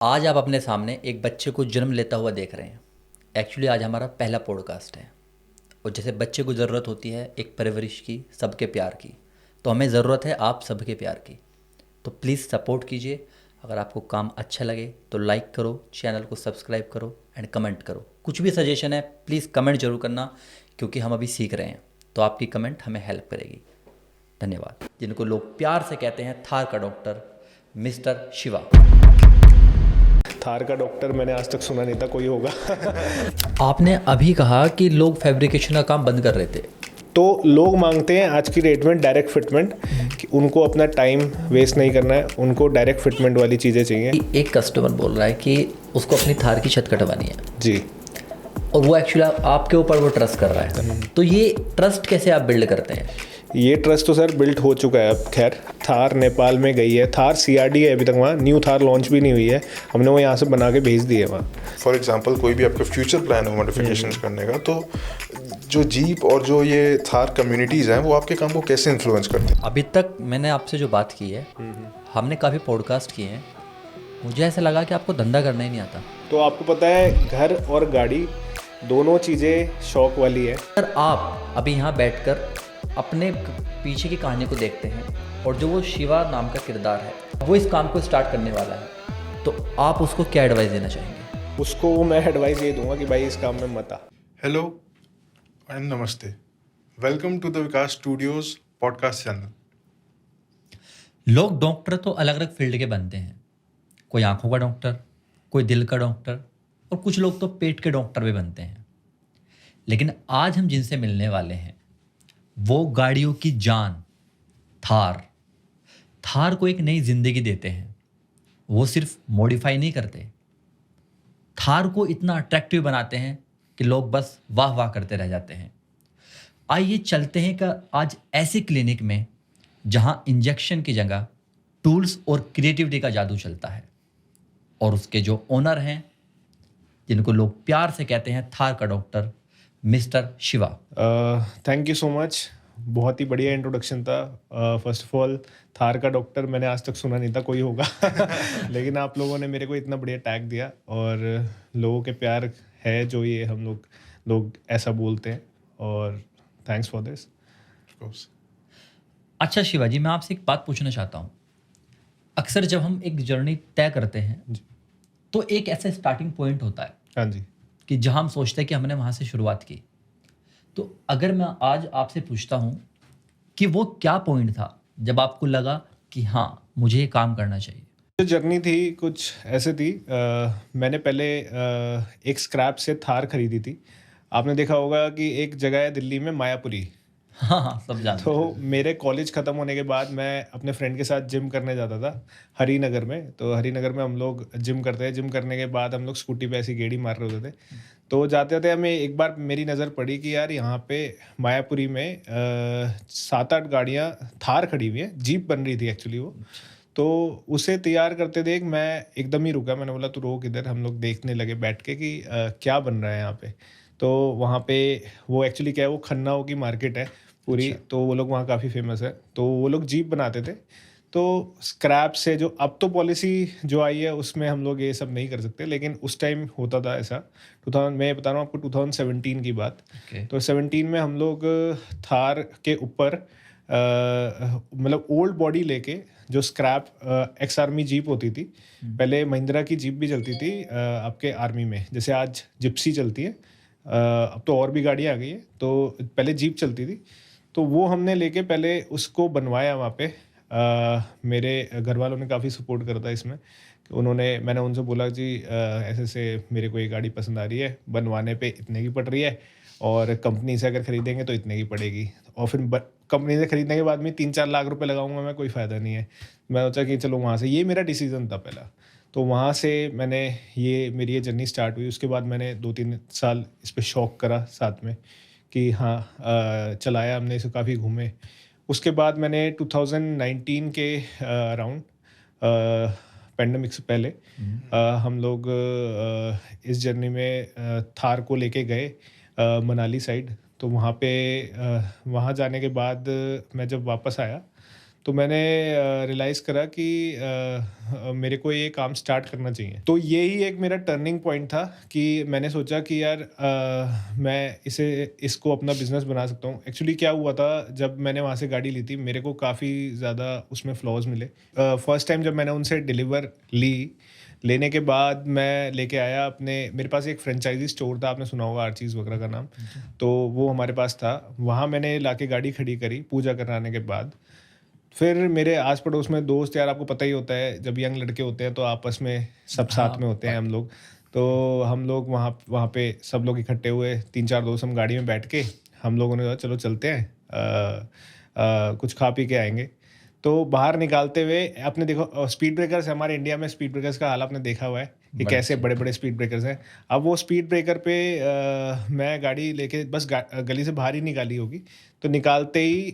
आज आप अपने सामने एक बच्चे को जन्म लेता हुआ देख रहे हैं। एक्चुअली आज हमारा पहला पॉडकास्ट है और जैसे बच्चे को ज़रूरत होती है एक परवरिश की, सबके प्यार की, तो हमें ज़रूरत है आप सबके प्यार की। तो प्लीज़ सपोर्ट कीजिए। अगर आपको काम अच्छा लगे तो लाइक करो, चैनल को सब्सक्राइब करो एंड कमेंट करो। कुछ भी सजेशन है प्लीज़ कमेंट ज़रूर करना, क्योंकि हम अभी सीख रहे हैं, तो आपकी कमेंट हमें हेल्प करेगी। धन्यवाद। जिनको लोग प्यार से कहते हैं थार का डॉक्टर, मिस्टर शिवा। थार का डॉक्टर मैंने आज तक सुना नहीं था कोई होगा। आपने अभी कहा कि लोग फैब्रिकेशन का काम बंद कर रहे थे। तो लोग मांगते हैं आज की डेट में डायरेक्ट फिटमेंट, कि उनको अपना टाइम वेस्ट नहीं करना है, उनको डायरेक्ट फिटमेंट वाली चीज़ें चाहिए। एक कस्टमर बोल रहा है कि उसको अपनी थार की छत कटवानी है जी। और वो एक्चुअली आपके ऊपर वो ट्रस्ट कर रहा है, तो ये ट्रस्ट कैसे आप बिल्ड करते हैं? ये ट्रस्ट तो सर बिल्ट हो चुका है अब। खैर, थार नेपाल में गई है, थार सीआरडी है अभी तक वहाँ, न्यू थार लॉन्च भी नहीं हुई है, हमने वो यहाँ से बना के भेज दी है वहाँ। फॉर एग्जांपल कोई भी आपका फ्यूचर प्लान हो मॉडिफिकेशंस करने का, तो जो जीप और जो ये थार कम्युनिटीज़ हैं वो आपके काम को कैसे इन्फ्लुएंस करते हैं? अभी तक मैंने आपसे जो बात की है, हमने काफ़ी पॉडकास्ट किए हैं, मुझे ऐसा लगा कि आपको धंधा करना ही नहीं आता। तो आपको पता है, घर और गाड़ी दोनों चीज़ें शौक वाली है। सर आप अभी यहाँ बैठकर अपने पीछे की कहानी को देखते हैं और जो वो शिवा नाम का किरदार है वो इस काम को स्टार्ट करने वाला है, तो आप उसको क्या एडवाइस देना चाहेंगे? उसको मैं एडवाइस ये दूंगा कि भाई इस काम में मत आ। हेलो एंड नमस्ते, welcome to the Vikas studios podcast channel. लोग डॉक्टर तो अलग अलग फील्ड के बनते हैं, कोई आंखों का डॉक्टर, कोई दिल का डॉक्टर और कुछ लोग तो पेट के डॉक्टर भी बनते हैं। लेकिन आज हम जिनसे मिलने वाले हैं वो गाड़ियों की जान थार थार को एक नई जिंदगी देते हैं। वो सिर्फ मॉडिफाई नहीं करते, थार को इतना अट्रैक्टिव बनाते हैं कि लोग बस वाह वाह करते रह जाते हैं। आइए चलते हैं कि आज ऐसे क्लिनिक में जहां इंजेक्शन की जगह टूल्स और क्रिएटिविटी का जादू चलता है, और उसके जो ओनर हैं जिनको लोग प्यार से कहते हैं थार का doctor, mister Shiva. Thank you so much, बहुत ही बढ़िया इंट्रोडक्शन था। फर्स्ट ऑफ ऑल, थार का डॉक्टर मैंने आज तक सुना नहीं था कोई होगा। लेकिन आप लोगों ने मेरे को इतना बढ़िया टैग दिया, और लोगों के प्यार है जो ये हम लोग ऐसा बोलते हैं, और थैंक्स फॉर दिस। अच्छा शिवाजी, मैं आपसे एक बात पूछना चाहता हूँ। अक्सर जब हम एक जर्नी तय करते हैं तो एक ऐसा स्टार्टिंग पॉइंट होता है हाँ जी। कि जहां हम सोचते हैं कि हमने वहां से शुरुआत की। तो अगर मैं आज आपसे पूछता हूं कि वो क्या पॉइंट था जब आपको लगा कि हाँ मुझे ये काम करना चाहिए? जो जर्नी थी कुछ ऐसे थी। मैंने पहले एक स्क्रैप से थार खरीदी थी। आपने देखा होगा कि एक जगह है दिल्ली में, मायापुरी। हाँ हाँ, सब जानते तो हैं। मेरे कॉलेज ख़त्म होने के बाद मैं अपने फ्रेंड के साथ जिम करने जाता था हरिनगर में। तो हरिनगर में हम लोग जिम करते हैं, जिम करने के बाद हम लोग स्कूटी पे ऐसी गेड़ी मार रहे होते थे। तो जाते जाते हमें एक बार मेरी नज़र पड़ी कि यार यहाँ पे मायापुरी में 7-8 गाड़ियाँ थार खड़ी हुई हैं, जीप बन रही थी एक्चुअली वो। तो उसे तैयार करते देख मैं एकदम ही रुका। मैंने बोला तू रोक इधर। हम लोग देखने लगे बैठ के कि क्या बन रहा है यहाँ पे। तो वहाँ पे वो एक्चुअली क्या है, वो खन्नाओं की मार्केट है पूरी। अच्छा। तो वो लोग वहाँ काफ़ी फेमस है, तो वो लोग जीप बनाते थे। तो स्क्रैप से, जो अब तो पॉलिसी जो आई है उसमें हम लोग ये सब नहीं कर सकते, लेकिन उस टाइम होता था ऐसा। 2000, मैं बता रहा हूँ आपको, 2017 की बात। ओके। तो 17 में हम लोग थार के ऊपर मतलब ओल्ड बॉडी लेके, जो स्क्रैप एक्स आर्मी जीप होती थी, पहले महिंद्रा की जीप भी चलती थी आपके आर्मी में, जैसे आज जिप्सी चलती है। अब तो और भी गाड़ियाँ आ गई है, तो पहले जीप चलती थी। तो वो हमने लेके पहले उसको बनवाया वहाँ पे। मेरे घर वालों ने काफ़ी सपोर्ट करा था इसमें। कि मैंने उनसे बोला जी ऐसे ऐसे मेरे को ये गाड़ी पसंद आ रही है, बनवाने पे इतने की पड़ रही है, और कंपनी से अगर खरीदेंगे तो इतने की पड़ेगी। और फिर कंपनी से खरीदने के बाद में 3-4 लाख रुपए लगाऊंगा मैं, कोई फ़ायदा नहीं है। मैं सोचा कि चलो वहाँ से, ये मेरा डिसीज़न था पहला। तो वहाँ से मेरी ये जर्नी स्टार्ट हुई। उसके बाद मैंने 2-3 साल इस पे शौक करा साथ में, कि हाँ चलाया हमने इसे, काफ़ी घूमे। उसके बाद मैंने 2019 के अराउंड, पैंडेमिक से पहले, हम लोग इस जर्नी में थार को लेके गए मनाली साइड। तो वहाँ पे वहाँ जाने के बाद मैं जब वापस आया तो मैंने रियलाइज़ करा कि मेरे को ये काम स्टार्ट करना चाहिए। तो यही एक मेरा टर्निंग पॉइंट था कि मैंने सोचा कि यार मैं इसको अपना बिज़नेस बना सकता हूँ। एक्चुअली क्या हुआ था, जब मैंने वहाँ से गाड़ी ली थी, मेरे को काफ़ी ज़्यादा उसमें फ्लॉज़ मिले। फर्स्ट टाइम जब मैंने उनसे डिलीवर लेने के बाद मैं लेके आया अपने, मेरे पास एक फ्रेंचाइज़ी स्टोर था, आपने सुना होगा आर्चीज़ वगैरह का नाम, तो वो हमारे पास था। वहाँ मैंने लाके गाड़ी खड़ी करी पूजा कराने के बाद। फिर मेरे आस-पड़ोस में दोस्त यार, आपको पता ही होता है जब यंग लड़के होते हैं तो आपस में सब साथ में होते हैं हम लोग। तो हम लोग वहाँ वहाँ पे सब लोग इकट्ठे हुए, 3-4 दोस्त हम गाड़ी में बैठ के हम लोगों ने कहा चलो चलते हैं, कुछ खा पी के आएँगे। तो बाहर निकालते हुए आपने देखो स्पीड ब्रेकर्स, हमारे इंडिया में स्पीड ब्रेकर्स का हाल आपने देखा हुआ है कि कैसे बड़े-बड़े स्पीड ब्रेकर्स हैं। अब वो स्पीड ब्रेकर पे मैं गाड़ी लेके बस गली से बाहर ही निकाली होगी, तो निकालते ही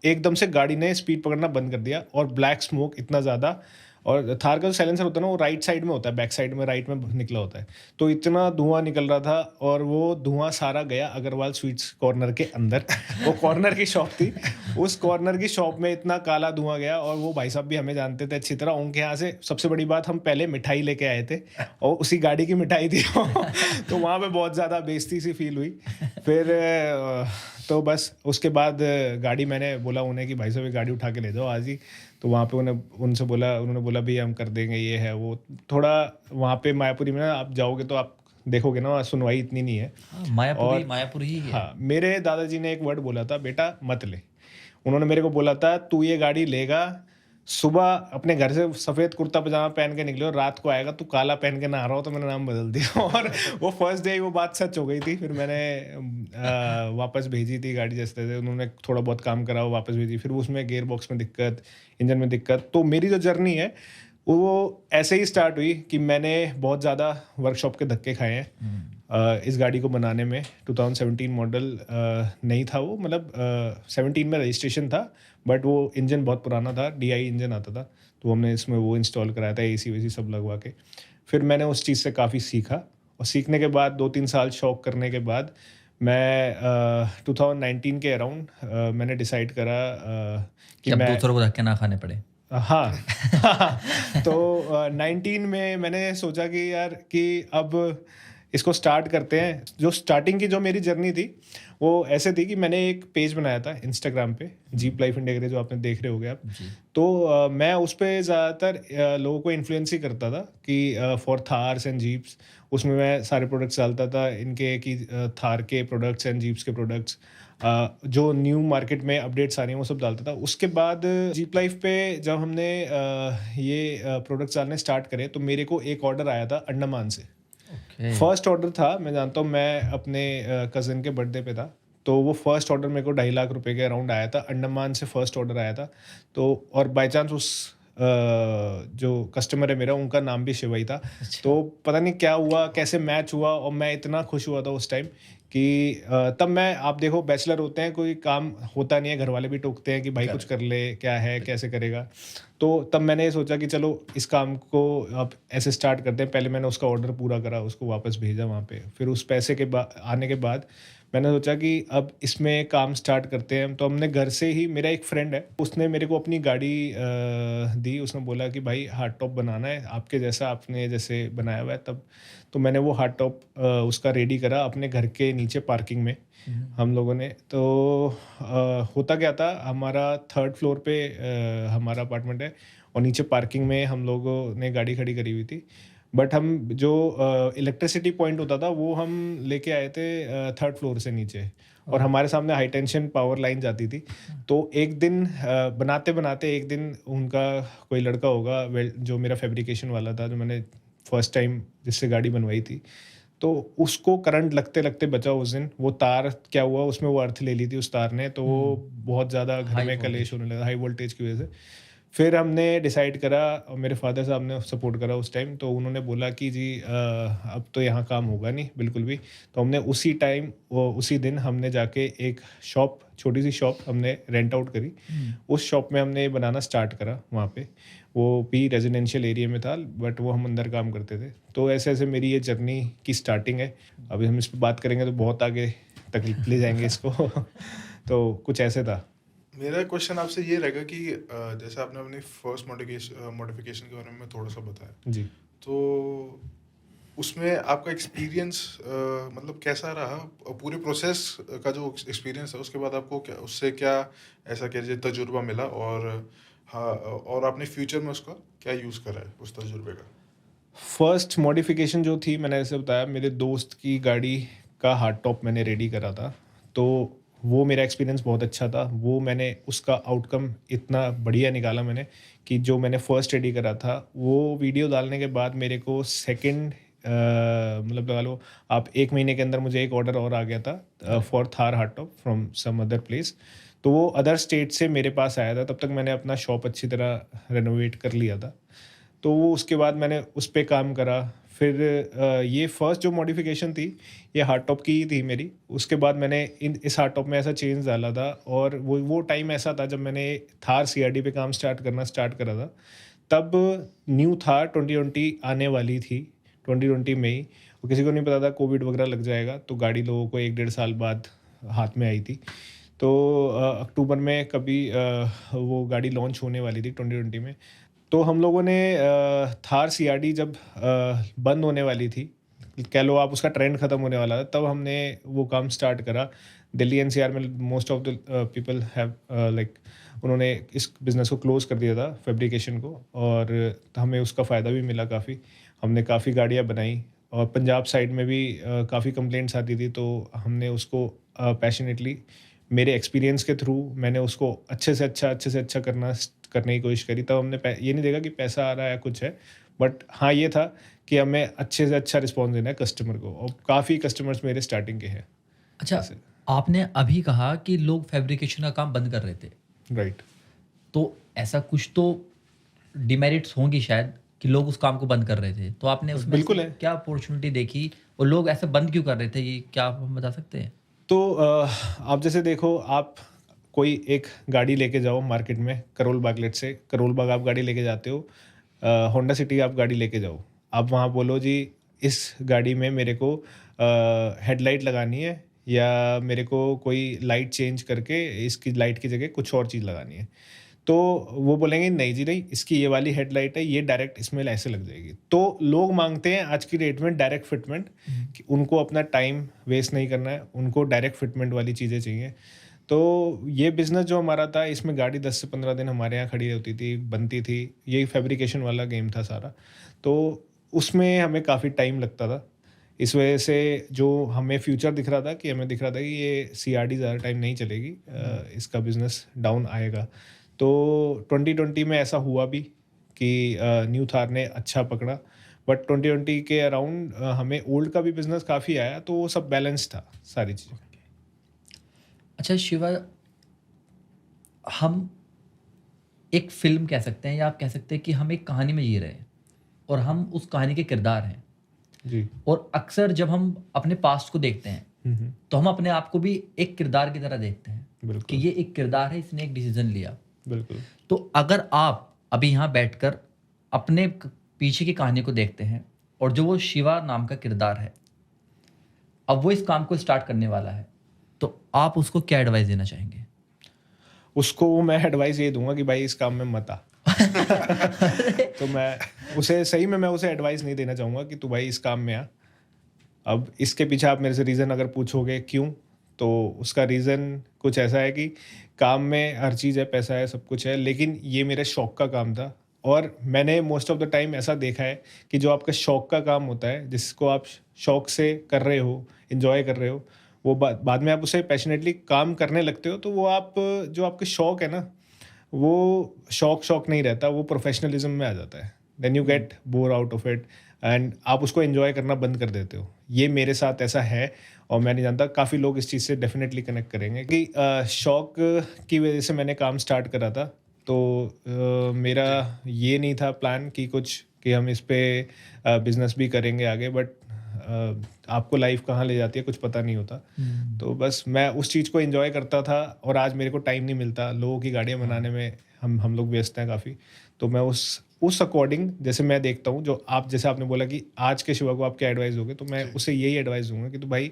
एकदम से गाड़ी ने स्पीड पकड़ना बंद कर दिया और ब्लैक स्मोक इतना ज़्यादा, और थार का जो साइलेंसर होता है ना, वो राइट साइड में होता है, बैक साइड में राइट में निकला होता है। तो इतना धुआँ निकल रहा था और वो धुआँ सारा गया अग्रवाल स्वीट्स कॉर्नर के अंदर। वो कॉर्नर की शॉप थी, उस कॉर्नर की शॉप में इतना काला धुआँ गया, और वो भाई साहब भी हमें जानते थे अच्छी तरह। उनके यहाँ से सबसे बड़ी बात, हम पहले मिठाई लेके आए थे और उसी गाड़ी की मिठाई थी। तो वहाँ पे बहुत ज़्यादा बेइज्जती सी फील हुई। फिर तो बस उसके बाद गाड़ी, मैंने बोला उन्हें कि भाई साहब ये गाड़ी उठा के ले जाओ आज ही। तो वहाँ पे उन्होंने बोला भैया हम कर देंगे, ये है वो। थोड़ा वहाँ पे मायापुरी में ना आप जाओगे तो आप देखोगे ना, सुनवाई इतनी नहीं है। हाँ, मायापुर ही है। हाँ, मेरे दादाजी ने एक वर्ड बोला था, बेटा मत ले। उन्होंने मेरे को बोला था तू ये गाड़ी लेगा, सुबह अपने घर से सफ़ेद कुर्ता पजामा पहन के निकले और रात को आएगा तू काला पहन के नहा रहा हो। तो मैंने नाम बदल दिया। और वो फर्स्ट डे वो बात सच हो गई थी। फिर मैंने वापस भेजी थी गाड़ी, जैसे तैसे उन्होंने थोड़ा बहुत काम करा, वो वापस भेजी। फिर उसमें गियर बॉक्स में दिक्कत, इंजन में दिक्कत। तो मेरी जो जर्नी है वो ऐसे ही स्टार्ट हुई कि मैंने बहुत ज़्यादा वर्कशॉप के धक्के खाए हैं इस गाड़ी को बनाने में। 2017 मॉडल नहीं था वो, मतलब 17 में रजिस्ट्रेशन था, बट वो इंजन बहुत पुराना था, डीआई इंजन आता था। तो हमने इसमें वो इंस्टॉल कराया था, एसी वेसी सब लगवा के। फिर मैंने उस चीज़ से काफ़ी सीखा, और सीखने के बाद 2-3 साल शौक करने के बाद मैं 2019 के अराउंड मैंने डिसाइड करा कि जब मैं दूसरों को धक्के ना खाने पड़े। हाँ। तो 19 में मैंने सोचा कि यार कि अब इसको स्टार्ट करते हैं। जो स्टार्टिंग की जो मेरी जर्नी थी वो ऐसे थी कि मैंने एक पेज बनाया था इंस्टाग्राम पे, जीप लाइफ इंडिया करके, जो आपने देख रहे होगे आप। तो मैं उस पे ज़्यादातर लोगों को इन्फ्लुएंस ही करता था कि फॉर थार्स एंड जीप्स। उसमें मैं सारे प्रोडक्ट्स डालता था इनके, कि थार के प्रोडक्ट्स एंड जीप्स के प्रोडक्ट्स, जो न्यू मार्केट में अपडेट्स आ रही हैं वो सब डालता था। उसके बाद जीप लाइफ पे जब हमने ये प्रोडक्ट्स डालने स्टार्ट करे, तो मेरे को एक ऑर्डर आया था अंडमान से। फर्स्ट ऑर्डर था, मैं जानता हूँ, मैं अपने कज़न के बर्थडे पे था। तो वो फर्स्ट ऑर्डर मेरे को 2.5 लाख रुपए के अराउंड आया था, अंडमान से फर्स्ट ऑर्डर आया था। तो और बाय चांस उस जो कस्टमर है मेरा, उनका नाम भी शिवा ही था। तो पता नहीं क्या हुआ, कैसे मैच हुआ, और मैं इतना खुश हुआ था उस टाइम कि तब मैं, आप देखो बैचलर होते हैं, कोई काम होता नहीं है, घर वाले भी टोकते हैं कि भाई कुछ कर ले, क्या है, कैसे करेगा। तो तब मैंने ये सोचा कि चलो इस काम को अब ऐसे स्टार्ट करते हैं। पहले मैंने उसका ऑर्डर पूरा करा, उसको वापस भेजा वहाँ पे। फिर उस पैसे के आने के बाद मैंने सोचा कि अब इसमें काम स्टार्ट करते हैं। तो हमने घर से ही, मेरा एक फ्रेंड है, उसने मेरे को अपनी गाड़ी दी। उसने बोला कि भाई हार्ड टॉप बनाना है आपके जैसा, आपने जैसे बनाया हुआ है। तब तो मैंने वो हार्ड टॉप उसका रेडी करा अपने घर के नीचे पार्किंग में हम लोगों ने। तो होता क्या था, हमारा 3rd फ्लोर पे हमारा अपार्टमेंट है, और नीचे पार्किंग में हम लोगों ने गाड़ी खड़ी करी हुई थी। बट हम जो इलेक्ट्रिसिटी पॉइंट होता था वो हम लेके आए थे 3rd फ्लोर से नीचे, और हमारे सामने हाई टेंशन पावर लाइन जाती थी। तो एक दिन बनाते बनाते एक दिन उनका कोई लड़का होगा, जो मेरा फैब्रिकेशन वाला था, जो मैंने फर्स्ट टाइम जिससे गाड़ी बनवाई थी, तो उसको करंट लगते लगते बचा उस दिन। वो तार क्या हुआ, उसमें वो अर्थ ले ली थी उस तार ने, तो वो बहुत ज़्यादा घर में कलेश होने लगा, हाई वोल्टेज की वजह से। फिर हमने डिसाइड करा, और मेरे फादर साहब ने सपोर्ट करा उस टाइम। तो उन्होंने बोला कि जी अब तो यहाँ काम होगा नहीं बिल्कुल भी। तो हमने उसी दिन हमने जाके एक शॉप, छोटी सी शॉप हमने रेंट आउट करी। उस शॉप में हमने बनाना स्टार्ट करा वहाँ पे। वो भी रेजिडेंशियल एरिया में था, बट वो हम अंदर काम करते थे। तो ऐसे ऐसे मेरी ये जर्नी की स्टार्टिंग है। अभी हम इस पर बात करेंगे तो बहुत आगे तक ले जाएंगे इसको। तो कुछ ऐसे था। मेरा क्वेश्चन आपसे ये रहेगा कि जैसे आपने अपनी फर्स्ट मॉडिफिकेशन के बारे में थोड़ा सा बताया, जी। तो उसमें आपका एक्सपीरियंस मतलब कैसा रहा? पूरे प्रोसेस का जो एक्सपीरियंस है उसके बाद आपको क्या उससे क्या ऐसा कहिए तजुर्बा मिला, और हाँ, और आपने फ्यूचर में उसका क्या यूज़ करा है उस तजुर्बे का? फर्स्ट मॉडिफिकेशन जो थी, मैंने जैसे बताया, मेरे दोस्त की गाड़ी का हार्ड टॉप मैंने रेडी करा था। तो वो मेरा एक्सपीरियंस बहुत अच्छा था। वो मैंने उसका आउटकम इतना बढ़िया निकाला मैंने, कि जो मैंने फर्स्ट रेडी करा था, वो वीडियो डालने के बाद मेरे को सेकंड मतलब लगा लो आप 1 महीने के अंदर मुझे एक ऑर्डर और आ गया था for Thar hard top from some other place. तो वो अदर स्टेट से मेरे पास आया था। तब तक मैंने अपना शॉप अच्छी तरह रेनोवेट कर लिया था। तो वो उसके बाद मैंने उस पे काम करा। फिर ये फर्स्ट जो मॉडिफिकेशन थी, ये हार्ड टॉप की ही थी मेरी। उसके बाद मैंने इस हार्ड टॉप में ऐसा चेंज डाला था, और वो टाइम ऐसा था जब मैंने थार सीआरडी पे काम स्टार्ट करा था। तब न्यू थार 2020 आने वाली थी, 2020 में ही। और किसी को नहीं पता था कोविड वगैरह लग जाएगा, तो गाड़ी लोगों को 1-1.5 साल बाद हाथ में आई थी। तो अक्टूबर में कभी वो गाड़ी लॉन्च होने वाली थी 2020 में। तो हम लोगों ने थार सीआरडी जब बंद होने वाली थी, कह लो आप उसका ट्रेंड ख़त्म होने वाला था, तब हमने वो काम स्टार्ट करा। दिल्ली एनसीआर में most of the people have like उन्होंने इस बिज़नेस को क्लोज़ कर दिया था, फैब्रिकेशन को, और हमें उसका फ़ायदा भी मिला काफ़ी। हमने काफ़ी गाड़ियाँ बनाई, और पंजाब साइड में भी काफ़ी कंप्लेंट्स आती थी, तो हमने उसको पैशनेटली, मेरे एक्सपीरियंस के थ्रू मैंने उसको अच्छे से अच्छा करने की कोशिश करी। तब हमने ये नहीं देखा कि पैसा आ रहा है कुछ है, बट हाँ ये था कि हमें अच्छे से अच्छा रिस्पॉन्स देना है कस्टमर को, और काफ़ी कस्टमर्स मेरे स्टार्टिंग के हैं अच्छा, ऐसे। आपने अभी कहा कि लोग फैब्रिकेशन का काम बंद कर रहे थे, राइट। तो ऐसा कुछ तो डिमेरिट्स होंगी शायद कि लोग उस काम को बंद कर रहे थे, तो आपने उसमें बिल्कुल से है। क्या अपॉर्चुनिटी देखी और लोग ऐसे बंद क्यों कर रहे थे, ये क्या आप बता सकते हैं? तो आप जैसे देखो, आप कोई एक गाड़ी लेके जाओ मार्केट में, करोल बाग, लेट से करोल बाग आप गाड़ी लेके जाते हो, होंडा सिटी आप गाड़ी लेके जाओ। आप वहाँ बोलो जी, इस गाड़ी में मेरे को हेडलाइट लगानी है, या मेरे को कोई लाइट चेंज करके इसकी लाइट की जगह कुछ और चीज़ लगानी है। तो वो बोलेंगे नहीं जी नहीं, इसकी ये वाली हेडलाइट है, ये डायरेक्ट इसमें ऐसे लग जाएगी। तो लोग मांगते हैं आज की डेट में डायरेक्ट फिटमेंट, कि उनको अपना टाइम वेस्ट नहीं करना है, उनको डायरेक्ट फिटमेंट वाली चीज़ें चाहिए। तो ये बिज़नेस जो हमारा था, इसमें गाड़ी 10 से 15 दिन हमारे यहाँ खड़ी होती थी, बनती थी। यही फैब्रिकेशन वाला गेम था सारा। तो उसमें हमें काफ़ी टाइम लगता था। इस वजह से जो हमें फ्यूचर दिख रहा था, कि हमें दिख रहा था कि ये सीआरडी ज़्यादा टाइम नहीं चलेगी, इसका बिज़नेस डाउन आएगा। तो 2020 में ऐसा हुआ भी कि न्यू थार ने अच्छा पकड़ा, बट 2020 के अराउंड हमें ओल्ड का भी बिज़नेस काफ़ी आया, तो वो सब बैलेंस था सारी चीज़ें। अच्छा शिवा, हम एक फ़िल्म कह सकते हैं या आप कह सकते हैं कि हम एक कहानी में जी रहे हैं और हम उस कहानी के किरदार हैं। जी। और अक्सर जब हम अपने पास्ट को देखते हैं, हम्म। तो हम अपने आप को भी एक किरदार की तरह देखते हैं कि बिल्कुल। ये एक किरदार है, इसने एक डिसीजन लिया। बिल्कुल। तो अगर आप अभी यहाँ बैठकर अपने पीछे की कहानी को देखते हैं, और जो वो शिवा नाम का किरदार है, अब वो इस काम को स्टार्ट करने वाला है, तो आप उसको क्या एडवाइस देना चाहेंगे? उसको मैं एडवाइस ये दूंगा कि भाई इस काम में मत आ। तो मैं उसे एडवाइस नहीं देना चाहूँगा कि तू भाई इस काम में आ। अब इसके पीछे आप मेरे से रीज़न अगर पूछोगे क्यों, तो उसका रीज़न कुछ ऐसा है कि काम में हर चीज़ है, पैसा है, सब कुछ है, लेकिन ये मेरे शौक का काम था। और मैंने मोस्ट ऑफ द टाइम ऐसा देखा है कि जो आपका शौक का काम होता है, जिसको आप शौक से कर रहे हो, इंजॉय कर रहे हो, वो बाद में आप उसे पैशनेटली काम करने लगते हो, तो वो आप जो आपके शौक है ना, वो शौक नहीं रहता, वो प्रोफेशनलिज्म में आ जाता है। Then you get bore out of it, and आप उसको एंजॉय करना बंद कर देते हो। ये मेरे साथ ऐसा है, और मैं नहीं जानता, काफ़ी लोग इस चीज़ से डेफिनेटली कनेक्ट करेंगे कि शौक की वजह से मैंने काम स्टार्ट करा था। तो मेरा ये नहीं था प्लान कि हम इस पे बिजनेस भी करेंगे आगे, बट आपको लाइफ कहाँ ले जाती है कुछ पता नहीं होता। तो बस मैं उस चीज़ को एंजॉय करता था, और आज मेरे को टाइम नहीं मिलता, लोगों की गाड़ियाँ बनाने में हम लोग व्यस्त हैं काफ़ी। तो मैं उस अकॉर्डिंग, जैसे मैं देखता हूँ, जैसे आपने बोला कि आज के शिवा को आप क्या एडवाइस दोगे, तो मैं उसे यही एडवाइस दूंगा कि तू भाई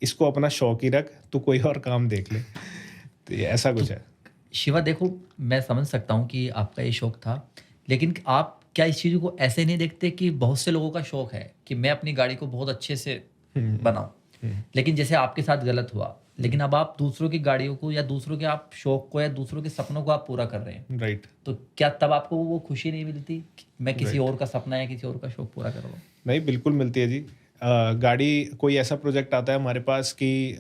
इसको अपना शौक ही रख, तू कोई और काम देख ले। तो ये ऐसा कुछ है। शिवा देखो, मैं समझ सकता हूँ कि आपका ये शौक था, लेकिन आप क्या इस चीज़ को ऐसे नहीं देखते कि बहुत से लोगों का शौक है कि मैं अपनी गाड़ी को बहुत अच्छे से बनाऊं, लेकिन जैसे आपके साथ गलत हुआ, लेकिन अब आप दूसरों की गाड़ियों को या दूसरों के आप शौक को या दूसरों के सपनों को आप पूरा कर रहे हैं, राइट। तो क्या तब आपको वो खुशी नहीं मिलती कि मैं किसी राइट। और का सपना या किसी और का शौक पूरा कर रहा हूँ? नहीं, बिल्कुल मिलती है जी। गाड़ी कोई ऐसा प्रोजेक्ट आता है हमारे पास कि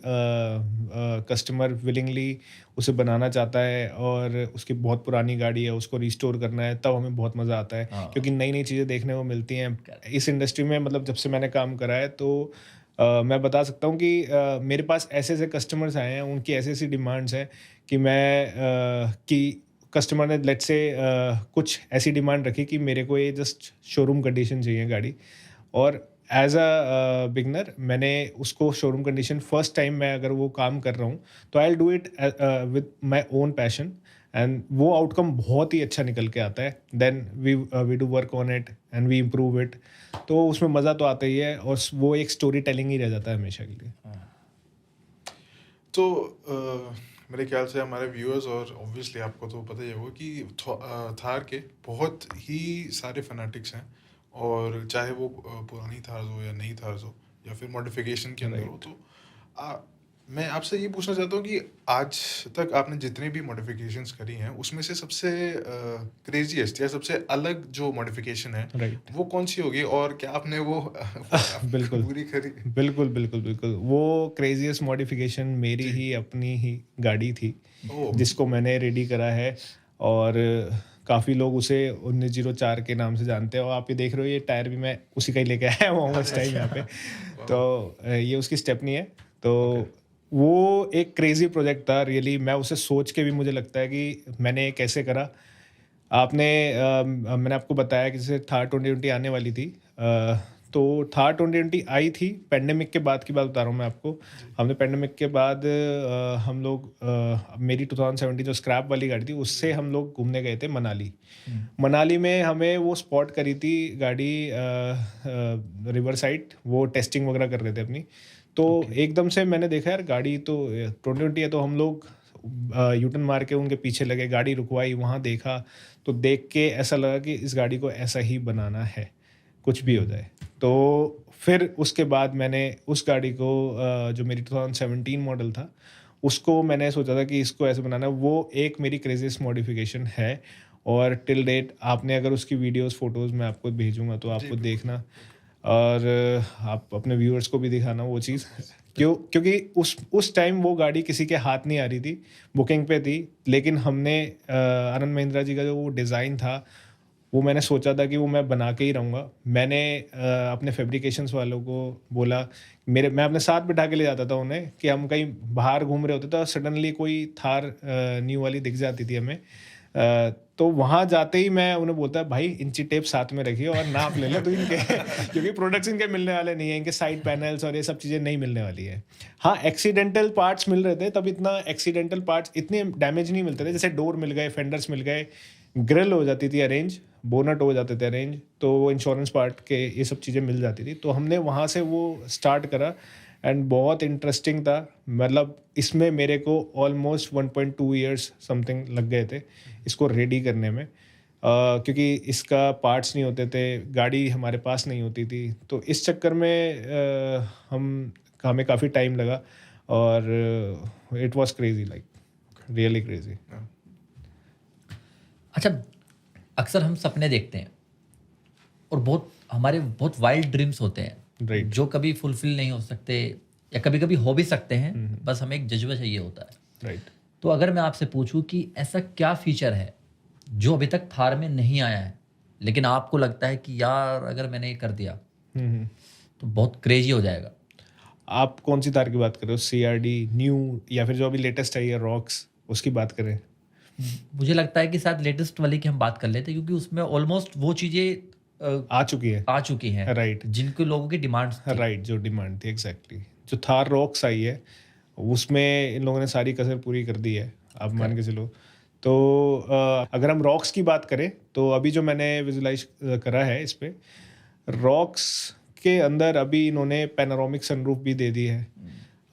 कस्टमर विलिंगली उसे बनाना चाहता है और उसकी बहुत पुरानी गाड़ी है, उसको रिस्टोर करना है, तब हमें बहुत मज़ा आता है हाँ। क्योंकि नई-नई चीज़ें देखने को मिलती हैं। इस इंडस्ट्री में मतलब जब से मैंने काम करा है तो मैं बता सकता हूँ कि मेरे पास ऐसे-ऐसे कस्टमर्स आए हैं, उनकी ऐसी-ऐसी डिमांड्स हैं कि कि कस्टमर ने लेट्स से कुछ ऐसी डिमांड रखी कि मेरे को ये जस्ट शोरूम कंडीशन चाहिए गाड़ी, और एज अ बिगनर मैंने उसको शोरूम कंडीशन फर्स्ट टाइम मैं अगर वो काम कर रहा हूँ तो I will do it with my own passion, and वो आउटकम बहुत ही अच्छा निकल के आता है। Then we do work on it and we improve it, तो उसमें मज़ा तो आता ही है और वो एक स्टोरी टेलिंग ही रह जाता है हमेशा के लिए। तो मेरे ख्याल से हमारे व्यूअर्स और ऑब्वियसली आपको तो पता ही होगा कि थार के बहुत ही सारे फनाटिक्स हैं, और चाहे वो पुरानी थार्स हो या नई थार्स हो या फिर मॉडिफिकेशन के अंदर हो, तो मैं आपसे ये पूछना चाहता हूँ कि आज तक आपने जितने भी मॉडिफिकेशंस करी हैं उसमें से सबसे क्रेजीएस्ट या सबसे अलग जो मॉडिफिकेशन है राइट। वो कौन सी होगी, और क्या आपने वो बिल्कुल, पूरी करी? बिल्कुल, बिल्कुल, बिल्कुल। वो क्रेज़ीएस्ट मॉडिफ़िकेशन मेरी जी। ही अपनी ही गाड़ी थी, ओह। जिसको मैंने रेडी करा है, और काफ़ी लोग उसे 1904 के नाम से जानते हैं, और आप ये देख रहे हो ये टायर भी मैं उसी का ही लेके आया हूँ इस टाइम यहाँ पे। तो ये उसकी स्टेपनी है। तो ओके। वो एक क्रेज़ी प्रोजेक्ट था रियली, मैं उसे सोच के भी मुझे लगता है कि मैंने ये कैसे करा। मैंने आपको बताया कि जैसे थार 2020 आने वाली थी, तो थार 2020 आई थी पैंडेमिक के बाद की बात बता रहा हूँ मैं आपको। हमने पैंडेमिक के बाद हम लोग मेरी 2017 जो स्क्रैप वाली गाड़ी थी उससे हम लोग घूमने गए थे मनाली। मनाली में हमें वो स्पॉट करी थी गाड़ी, रिवर साइड, वो टेस्टिंग वगैरह कर रहे थे अपनी। तो एकदम से मैंने देखा यार गाड़ी तो 2020 है, तो हम लोग यूटर्न मार के उनके पीछे लगे, गाड़ी रुकवाई, वहाँ देखा, तो देख के ऐसा लगा कि इस गाड़ी को ऐसा ही बनाना है, कुछ भी हो जाए। तो फिर उसके बाद मैंने उस गाड़ी को जो मेरी 2017 मॉडल था, उसको मैंने सोचा था कि इसको ऐसे बनाना है। वो एक मेरी क्रेज़ीएस्ट मॉडिफ़िकेशन है, और टिल डेट आपने अगर उसकी वीडियोज़, फ़ोटोज़ मैं आपको भेजूँगा तो जी आपको बिल्कुल। देखना, और आप अपने व्यूअर्स को भी दिखाना वो चीज़। क्योंकि उस टाइम वो गाड़ी किसी के हाथ नहीं आ रही थी, बुकिंग पे थी, लेकिन हमने आनंद महिंद्रा जी का जो वो डिज़ाइन था, वो मैंने सोचा था कि वो मैं बना के ही रहूँगा। मैंने अपने फैब्रिकेशंस वालों को बोला, मैं अपने साथ बिठा के ले जाता था उन्हें, कि हम कहीं बाहर घूम रहे होते थे और सडनली कोई थार न्यू वाली दिख जाती थी हमें। तो वहाँ जाते ही मैं उन्हें बोलता, भाई इंची टेप साथ में रखिए और नाप ले लो तू इनके क्योंकि प्रोडक्ट्स इनके मिलने वाले नहीं है, इनके साइड पैनल्स और ये सब चीज़ें नहीं मिलने वाली है। हाँ, एक्सीडेंटल पार्ट्स मिल रहे थे, तब इतना एक्सीडेंटल पार्ट्स इतने डैमेज नहीं मिलते थे, जैसे डोर मिल गए, फेंडर्स मिल गए, ग्रिल हो जाती थी अरेंज, बोनट हो जाते थे अरेंज, तो वो इंश्योरेंस पार्ट के ये सब चीज़ें मिल जाती थी। तो हमने वहाँ से वो स्टार्ट करा, एंड बहुत इंटरेस्टिंग था। मतलब इसमें मेरे को ऑलमोस्ट 1.2 ईयर्स समथिंग लग गए थे इसको रेडी करने में, क्योंकि इसका पार्ट्स नहीं होते थे, गाड़ी हमारे पास नहीं होती थी, तो इस चक्कर में हमें काफ़ी टाइम लगा, और it was crazy, like really crazy. अच्छा, अक्सर हम सपने देखते हैं और हमारे बहुत वाइल्ड ड्रीम्स होते हैं, Right. जो कभी फुलफिल नहीं हो सकते या कभी कभी हो भी सकते हैं, बस हमें एक जज्बा चाहिए होता है। राइट। तो अगर मैं आपसे पूछूं कि ऐसा क्या फीचर है जो अभी तक थार में नहीं आया है, लेकिन आपको लगता है कि यार अगर मैंने ये कर दिया तो बहुत क्रेजी हो जाएगा? आप कौन सी तार की बात कर रहे हो, CRD न्यू, या फिर जो अभी लेटेस्ट आई है रॉक्स, उसकी बात करें? मुझे लगता है कि शायद लेटेस्ट वाली की हम बात कर लेते हैं, क्योंकि उसमें ऑलमोस्ट वो चीज़ें आ चुकी है। आ चुकी हैं राइट। जिनको लोगों की डिमांड्स थी। राइट, जो डिमांड थी एग्जैक्टली, जो थार रॉक्स आई है उसमें इन लोगों ने सारी कसर पूरी कर दी है, आप मान के चलो। तो अगर हम रॉक्स की बात करें तो अभी जो मैंने विजुलाइज करा है इस पे, रॉक्स के अंदर अभी इन्होंने पैनोरामिक सनरूफ भी दे दी है,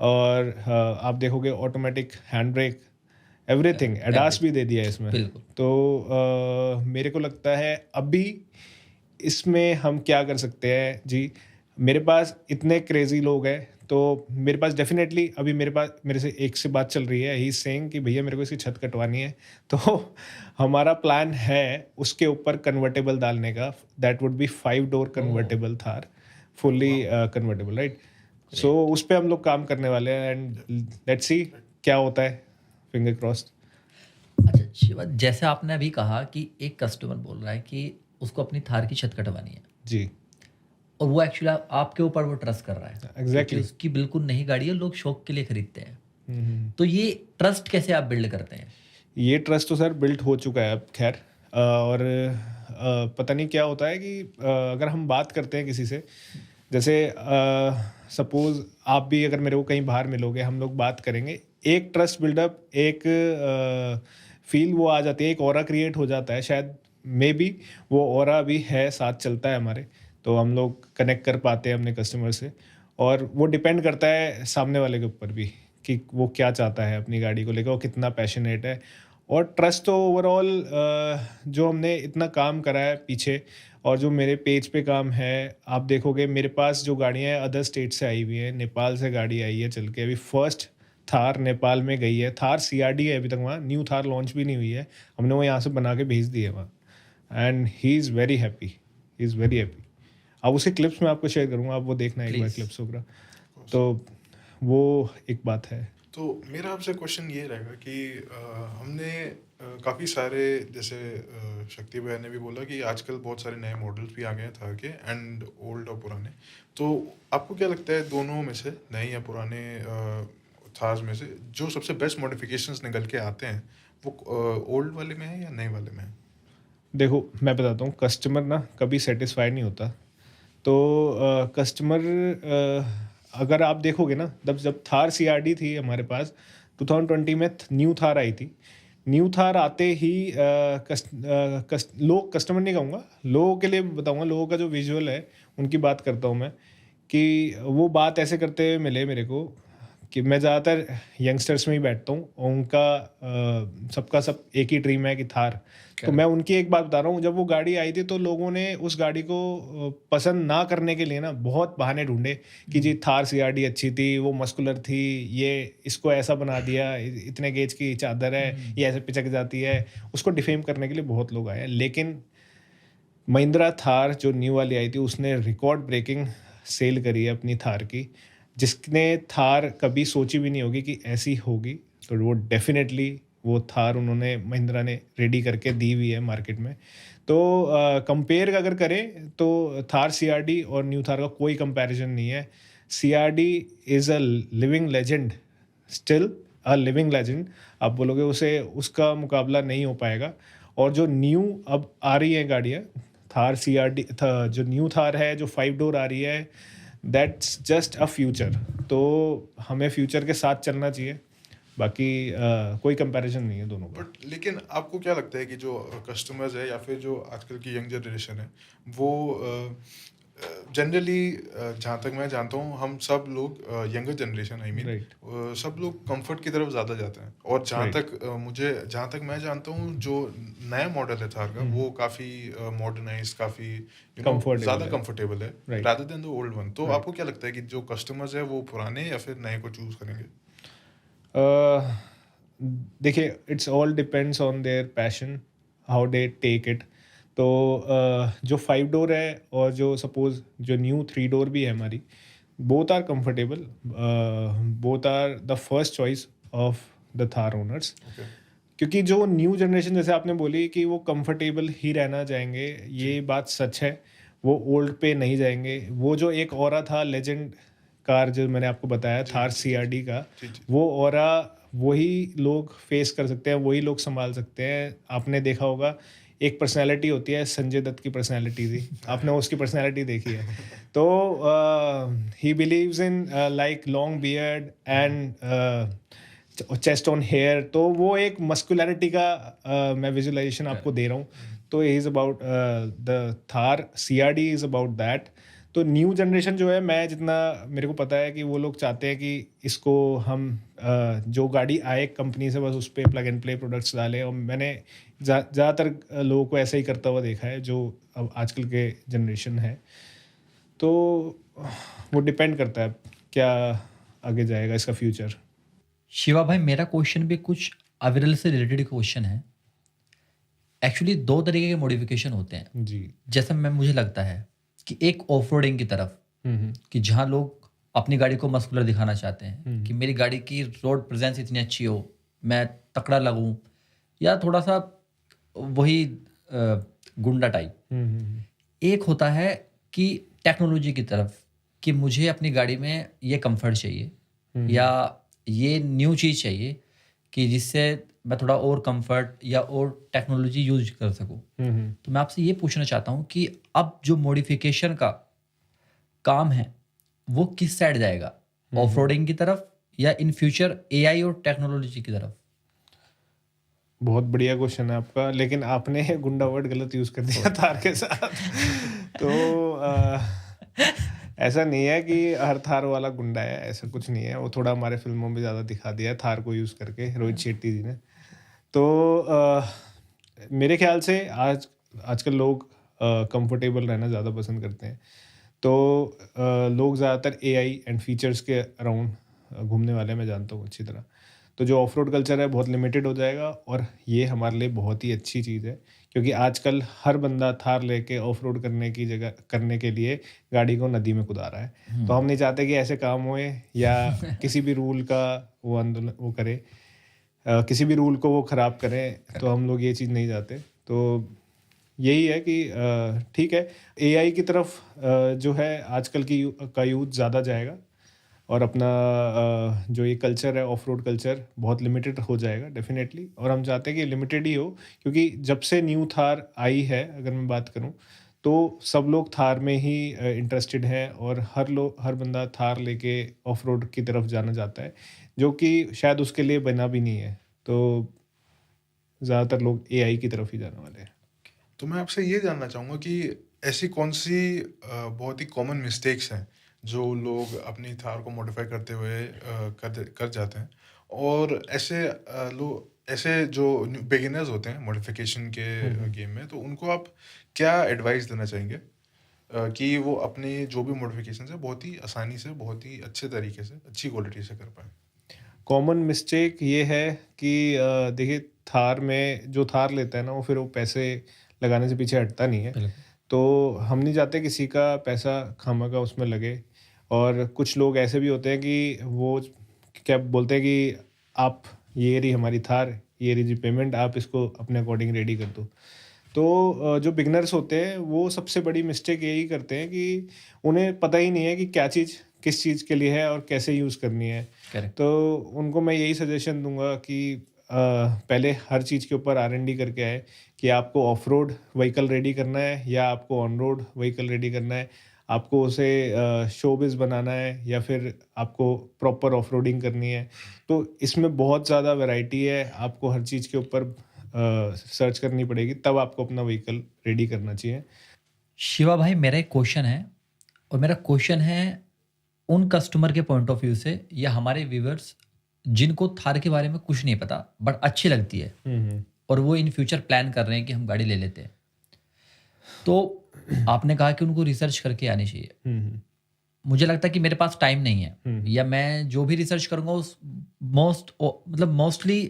और आप देखोगे automatic hand brake, everything ADAS भी दे दिया इसमें। बिल्कुल। तो मेरे को लगता है अभी इसमें हम क्या कर सकते हैं जी, मेरे पास इतने क्रेजी लोग हैं, तो मेरे पास डेफिनेटली अभी मेरे से एक से बात चल रही है, ही इज सेइंग कि भैया मेरे को इसकी छत कटवानी है। तो हमारा प्लान है उसके ऊपर कन्वर्टेबल डालने का, that would be 5 door convertible Thar, fully convertible, right. So उस पे हम लोग काम करने वाले हैं एंड लेट्स सी क्या होता है, फिंगर क्रॉस्ड। अच्छा शिवा, जैसे आपने अभी कहा कि एक कस्टमर बोल रहा है कि उसको अपनी थार की छत कटवानी है, जी और वो एक्चुअली आपके ऊपर वो ट्रस्ट कर रहा है, क्योंकि एग्जैक्टली। उसकी बिल्कुल नई गाड़ी है, लोग शौक के लिए खरीदते हैं। तो ये ट्रस्ट कैसे आप बिल्ड करते हैं? ये ट्रस्ट तो सर बिल्ट हो चुका है अब खैर, और पता नहीं क्या होता है कि अगर हम बात करते हैं किसी से, जैसे सपोज आप भी अगर मेरे को कहीं बाहर मिलोगे, हम लोग बात करेंगे, एक ट्रस्ट बिल्डअप, एक फील वो आ जाती है, एक ऑरा क्रिएट हो जाता है, शायद मे बी वो ऑरा भी है, साथ चलता है हमारे, तो हम लोग कनेक्ट कर पाते हैं अपने कस्टमर से। और वो डिपेंड करता है सामने वाले के ऊपर भी कि वो क्या चाहता है अपनी गाड़ी को लेकर, वो कितना पैशनेट है। और ट्रस्ट तो ओवरऑल जो हमने इतना काम करा है पीछे, और जो मेरे पेज पे काम है, आप देखोगे मेरे पास जो गाड़ियाँ हैं अदर स्टेट से आई हुई हैं, नेपाल से गाड़ी आई है चल के, अभी फर्स्ट थार नेपाल में गई है, थार सीआरडी है अभी तक वहाँ, न्यू थार लॉन्च भी नहीं हुई है, हमने वो यहाँ से बना के भेज दी है वहाँ, and he is very happy, he is very happy. अब उसके क्लिप्स मैं आपको शेयर करूँगा, आप वो देखना एक बार Please. क्लिप्स वगैरह, तो वो एक बात है। तो मेरा आपसे क्वेश्चन ये रहेगा कि हमने काफ़ी सारे, जैसे शक्ति भैया ने भी बोला कि आजकल बहुत सारे नए मॉडल्स भी आ गए हैं थार के, एंड ओल्ड और पुराने। तो आपको क्या लगता है दोनों में से, नए या पुराने थार्स में से, जो सबसे बेस्ट मॉडिफिकेशंस निकल के आते हैं वो ओल्ड वाले में है या नए वाले में है? देखो मैं बताता हूँ, कस्टमर ना कभी सेटिस्फाइड नहीं होता। तो कस्टमर अगर आप देखोगे ना, जब जब थार सीआरडी थी हमारे पास 2020 में, न्यू थार आई थी, न्यू थार आते ही लोग, कस्टमर नहीं कहूँगा, लोगों के लिए बताऊँगा, लोगों का जो विजुअल है उनकी बात करता हूँ मैं, कि वो बात ऐसे करते हुए मिले मेरे को कि मैं ज़्यादातर यंगस्टर्स में ही बैठता हूँ, और उनका सबका सब एक ही ड्रीम है कि थार। तो मैं उनकी एक बात बता रहा हूँ, जब वो गाड़ी आई थी तो लोगों ने उस गाड़ी को पसंद ना करने के लिए ना बहुत बहाने ढूंढे कि जी थार सीआरडी अच्छी थी, वो मस्कुलर थी, ये इसको ऐसा बना दिया, इतने गेज की चादर है, ये ऐसे पिचक जाती है, उसको डिफेम करने के लिए बहुत लोग आए। लेकिन महिंद्रा थार जो न्यू वाली आई थी, उसने रिकॉर्ड ब्रेकिंग सेल करी है अपनी थार की, जिसने थार कभी सोची भी नहीं होगी कि ऐसी होगी। तो वो डेफिनेटली वो थार उन्होंने, महिंद्रा ने रेडी करके दी हुई है मार्केट में। तो कंपेयर अगर करें तो थार सीआरडी और न्यू थार का कोई कंपैरिजन नहीं है। CRD is a living legend, still a living legend, आप बोलोगे उसे, उसका मुकाबला नहीं हो पाएगा। और जो न्यू अब आ रही है गाड़ियाँ, थार सीआरडी जो न्यू थार है, जो 5 डोर आ रही है, दैट्स जस्ट अ फ्यूचर। तो हमें फ्यूचर के साथ चलना चाहिए, बाकी कोई कंपैरिजन नहीं है दोनों का। बट लेकिन आपको क्या लगता है कि जो कस्टमर्स है या फिर जो आजकल की यंग जनरेशन है, वो जनरली, जहाँ तक मैं जानता हूँ, हम सब लोग, younger generation I mean, Right. सब लोग कंफर्ट की तरफ ज़्यादा जाते हैं। और जहाँ Right. तक जहाँ तक मैं जानता हूँ, जो नया मॉडल है थार का, वो काफ़ी मॉडर्नाइज, काफ़ी Comfortable ज़्यादा है। कंफर्टेबल है Right. Rather than the old one. तो Right. आपको क्या लगता है कि जो कस्टमर्स है वो पुराने या फिर नए को चूज़ करेंगे? देखिए, it's all depends on their passion, how they take it. तो जो 5 डोर है और जो सपोज जो न्यू 3 डोर भी है हमारी, both are comfortable, both are the first choice of the Thar owners. Okay. क्योंकि जो न्यू जनरेशन, जैसे आपने बोली कि वो कंफर्टेबल ही रहना चाहेंगे, ये बात सच है, वो ओल्ड पे नहीं जाएंगे। वो जो एक ऑरा था लेजेंड कार, जो मैंने आपको बताया थार सीआरडी का, जी जी। वो ऑरा वही लोग फेस कर सकते हैं, वही लोग संभाल सकते हैं। आपने देखा होगा, एक पर्सनैलिटी होती है, संजय दत्त की पर्सनैलिटी थी, आपने उसकी पर्सनैलिटी देखी है। तो he believes in like long beard and chest on hair, तो वो एक मस्कुलैरिटी का मैं विजुअलाइजेशन आपको दे रहा हूँ। तो he is about the Thar CRD is about that. तो न्यू जनरेशन जो है, मैं जितना मेरे को पता है कि वो लोग चाहते हैं कि इसको हम जो गाड़ी आए कंपनी से बस उस पर प्लग एंड प्ले प्रोडक्ट्स डालें। और मैंने ज़्यादातर लोगों को ऐसा ही करता हुआ देखा है जो अब आजकल के जनरेशन है। तो वो डिपेंड करता है क्या आगे जाएगा इसका फ्यूचर। शिवा भाई, मेरा क्वेश्चन भी कुछ अविरल से रिलेटेड क्वेश्चन है। एक्चुअली 2 तरीके के मॉडिफिकेशन होते हैं, जी। जैसे मुझे लगता है कि एक ऑफ रोडिंग की तरफ, कि जहाँ लोग अपनी गाड़ी को मस्कुलर दिखाना चाहते हैं कि मेरी गाड़ी की रोड प्रेजेंस इतनी अच्छी हो, मैं तकड़ा लगूं, या थोड़ा सा वही गुंडा टाइप। एक होता है कि टेक्नोलॉजी की तरफ, कि मुझे अपनी गाड़ी में ये कंफर्ट चाहिए या ये न्यू चीज़ चाहिए कि जिससे मैं थोड़ा और कंफर्ट या और टेक्नोलॉजी यूज कर सकूं। तो मैं आपसे ये पूछना चाहता हूँ कि अब जो मॉडिफिकेशन का काम है वो किस साइड जाएगा, ऑफ रोडिंग की तरफ या इन फ्यूचर एआई और टेक्नोलॉजी की तरफ? बहुत बढ़िया क्वेश्चन है आपका, लेकिन आपने गुंडा वर्ड गलत यूज कर दिया थार के साथ। तो ऐसा नहीं है कि हर थार वाला गुंडा है, ऐसा कुछ नहीं है। वो थोड़ा हमारे फिल्मों में ज़्यादा दिखा दिया है थार को यूज़ करके, रोहित शेट्टी जी ने। तो मेरे ख्याल से आजकल लोग कंफर्टेबल रहना ज़्यादा पसंद करते हैं। तो लोग ज़्यादातर एआई एंड फीचर्स के अराउंड घूमने वाले मैं जानता हूँ अच्छी तरह। तो जो ऑफ रोड कल्चर है बहुत लिमिटेड हो जाएगा, और ये हमारे लिए बहुत ही अच्छी चीज़ है, क्योंकि आजकल हर बंदा थार लेके ऑफ रोड करने के लिए गाड़ी को नदी में कुदा रहा है। तो हम नहीं चाहते कि ऐसे काम होए या किसी भी रूल का वो आंदोलन वो करे, किसी भी रूल को वो ख़राब करें। तो हम लोग ये चीज़ नहीं चाहते। तो यही है कि ठीक है, एआई की तरफ जो है आजकल का यूथ ज़्यादा जाएगा, और अपना जो ये कल्चर है ऑफ रोड कल्चर बहुत लिमिटेड हो जाएगा डेफिनेटली। और हम चाहते हैं कि लिमिटेड ही हो, क्योंकि जब से न्यू थार आई है, अगर मैं बात करूं, तो सब लोग थार में ही इंटरेस्टेड हैं, और हर बंदा थार लेके ऑफ रोड की तरफ जाना चाहता है, जो कि शायद उसके लिए बना भी नहीं है। तो ज़्यादातर लोग एआई की तरफ ही जाने वाले हैं। तो मैं आपसे ये जानना चाहूँगा कि ऐसी कौन सी बहुत ही कॉमन मिस्टेक्स हैं जो लोग अपनी थार को मॉडिफाई करते हुए कर जाते हैं, और ऐसे जो बिगिनर्स होते हैं मॉडिफिकेशन के गेम में, तो उनको आप क्या एडवाइस देना चाहेंगे कि वो अपनी जो भी मॉडिफिकेशन है बहुत ही आसानी से, बहुत ही अच्छे तरीके से, अच्छी क्वालिटी से कर पाए? कॉमन मिस्टेक ये है कि देखिए, थार में जो थार लेता है ना, वो फिर वो पैसे लगाने से पीछे हटता नहीं है। तो हम नहीं चाहते किसी का पैसा खामखा उसमें लगे। और कुछ लोग ऐसे भी होते हैं कि वो क्या बोलते हैं कि आप, ये रही हमारी थार, ये रही जी पेमेंट, आप इसको अपने अकॉर्डिंग रेडी कर दो। तो जो बिगनर्स होते हैं वो सबसे बड़ी मिस्टेक यही करते हैं कि उन्हें पता ही नहीं है कि क्या चीज़ किस चीज़ के लिए है और कैसे यूज़ करनी है। Correct. तो उनको मैं यही सजेशन दूंगा कि पहले हर चीज़ के ऊपर R&D करके आए कि आपको ऑफ रोड व्हीकल रेडी करना है या आपको ऑन रोड व्हीकल रेडी करना है, आपको उसे शोबिज़ बनाना है या फिर आपको प्रॉपर ऑफ रोडिंग करनी है। तो इसमें बहुत ज़्यादा वैरायटी है, आपको हर चीज़ के ऊपर सर्च करनी पड़ेगी, तब आपको अपना व्हीकल रेडी करना चाहिए। शिवा भाई, मेरा एक क्वेश्चन है, और मेरा क्वेश्चन है उन कस्टमर के पॉइंट ऑफ व्यू से, या हमारे व्यूवर्स जिनको थार के बारे में कुछ नहीं पता बट अच्छी लगती है और वो इन फ्यूचर प्लान कर रहे हैं कि हम गाड़ी ले लेते हैं। तो आपने कहा कि उनको रिसर्च करके आनी चाहिए। मुझे लगता है कि मेरे पास टाइम नहीं है, या मैं जो भी रिसर्च करूंगा उस मोस्टली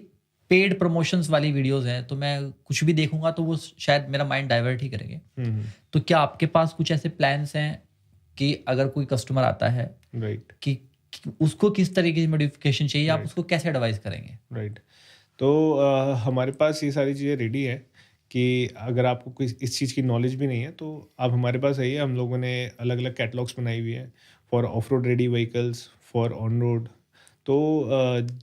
पेड प्रमोशंस वाली वीडियोस हैं, तो मैं कुछ भी देखूंगा तो वो शायद मेरा माइंड डाइवर्ट ही करेंगे। तो क्या आपके पास कुछ ऐसे प्लान्स हैं कि अगर कोई कस्टमर आता है राइट कि उसको किस तरीके की मॉडिफिकेशन चाहिए, आप उसको कैसे एडवाइस करेंगे? राइट। तो हमारे पास ये सारी चीज़ें रेडी है कि अगर आपको कोई इस चीज़ की नॉलेज भी नहीं है तो आप हमारे पास आइए। हम लोगों ने अलग अलग कैटलॉग्स बनाई हुई हैं for of road ready vehicles, for on road. तो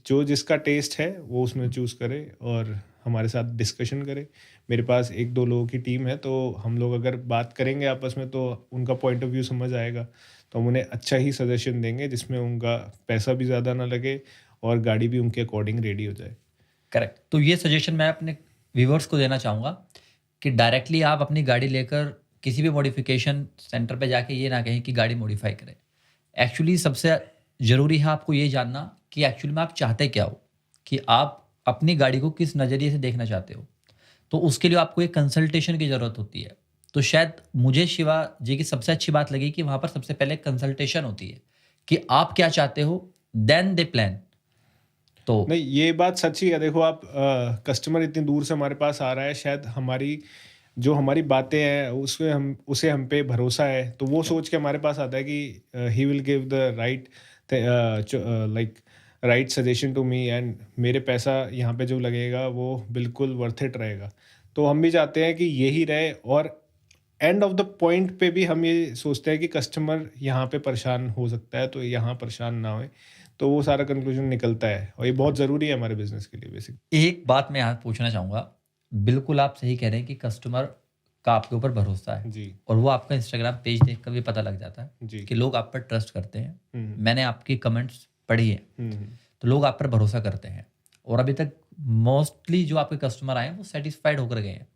जो जिसका टेस्ट है वो उसमें चूज़ करे और हमारे साथ डिस्कशन करे। मेरे पास 1-2 लोगों की टीम है, तो हम लोग अगर बात करेंगे आपस में तो उनका पॉइंट ऑफ व्यू समझ आएगा, तो हम उन्हें अच्छा ही सजेशन देंगे जिसमें उनका पैसा भी ज़्यादा ना लगे और गाड़ी भी उनके अकॉर्डिंग रेडी हो जाए। करेक्ट। तो ये सजेशन मैं अपने व्यूवर्स को देना चाहूँगा कि डायरेक्टली आप अपनी गाड़ी लेकर किसी भी मॉडिफिकेशन सेंटर पे जाके ये ना कहें कि गाड़ी मॉडिफाई करें। एक्चुअली सबसे ज़रूरी है आपको ये जानना कि एक्चुअली में आप चाहते क्या हो, कि आप अपनी गाड़ी को किस नज़रिए से देखना चाहते हो। तो उसके लिए आपको एक कंसल्टेशन की ज़रूरत होती है। तो शायद मुझे शिवा जी की सबसे अच्छी बात लगी कि वहाँ पर सबसे पहले कंसल्टेशन होती है कि आप क्या चाहते हो, देन दे प्लान। तो नहीं, ये बात सच्ची है। देखो आप, कस्टमर इतनी दूर से हमारे पास आ रहा है, शायद हमारी बातें हैं उसे हम पे भरोसा है, तो वो सोच के हमारे पास आता है कि he will give the right like right suggestion to me, and मेरे पैसा यहाँ पे जो लगेगा वो बिल्कुल वर्थ इट रहेगा। तो हम भी चाहते हैं कि यही रहे, और एंड ऑफ द पॉइंट पे भी हम ये सोचते हैं कि कस्टमर यहाँ पे परेशान हो सकता है, तो यहाँ परेशान ना होए। तो वो सारा कंक्लूजन निकलता है, और ये बहुत ज़रूरी है हमारे बिजनेस के लिए बेसिक। एक बात मैं यहाँ पूछना चाहूँगा, बिल्कुल आप सही कह रहे हैं कि कस्टमर का आपके ऊपर भरोसा है जी। और वो आपका इंस्टाग्राम पेज देख कर भी पता लग जाता है जी। कि लोग आप पर ट्रस्ट करते हैं। हम्म। मैंने आपकी कमेंट्स पढ़ी है, हम्म। तो लोग आप पर भरोसा करते हैं और अभी तक मोस्टली जो आपके कस्टमर आए हैं वो सेटिस्फाइड होकर गए हैं।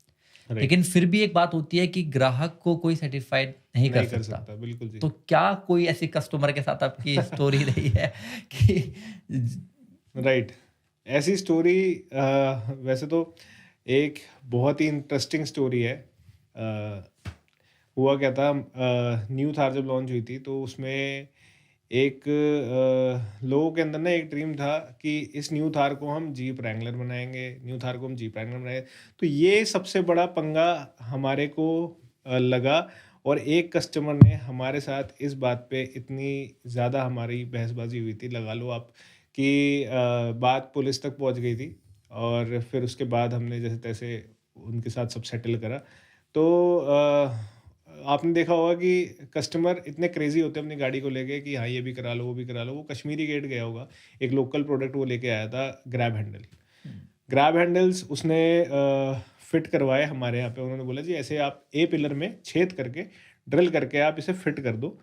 राइट। लेकिन फिर भी एक बात होती है कि ग्राहक को कोई सेटिस्फाइड नहीं कर नहीं कर सकता। सकता, बिल्कुल जी। तो क्या कोई ऐसी कस्टमर के साथ आपकी स्टोरी रही है कि राइट। ऐसी स्टोरी, वैसे तो एक बहुत ही इंटरेस्टिंग स्टोरी है। हुआ क्या था, न्यू थार जब लॉन्च हुई थी तो उसमें एक लोगों के अंदर ना एक ड्रीम था कि इस न्यू थार को हम जीप रैंगलर बनाएंगे, न्यू थार को हम जीप रैंगलर बनाएंगे। तो ये सबसे बड़ा पंगा हमारे को लगा, और एक कस्टमर ने हमारे साथ इस बात पे इतनी ज़्यादा हमारी बहसबाजी हुई थी, लगा लो आप, कि बात पुलिस तक पहुंच गई थी। और फिर उसके बाद हमने जैसे तैसे उनके साथ सब सेटल करा। तो आपने देखा होगा कि कस्टमर इतने क्रेजी होते हैं अपनी गाड़ी को लेके कि हाँ ये भी करा लो, वो भी करा लो। वो कश्मीरी गेट गया होगा, एक लोकल प्रोडक्ट वो लेके आया था, ग्रैब हैंडल। ग्रैब हैंडल्स उसने फिट करवाए हमारे यहाँ पे। उन्होंने बोला जी ऐसे आप ए पिलर में छेद करके ड्रिल करके आप इसे फिट कर दो।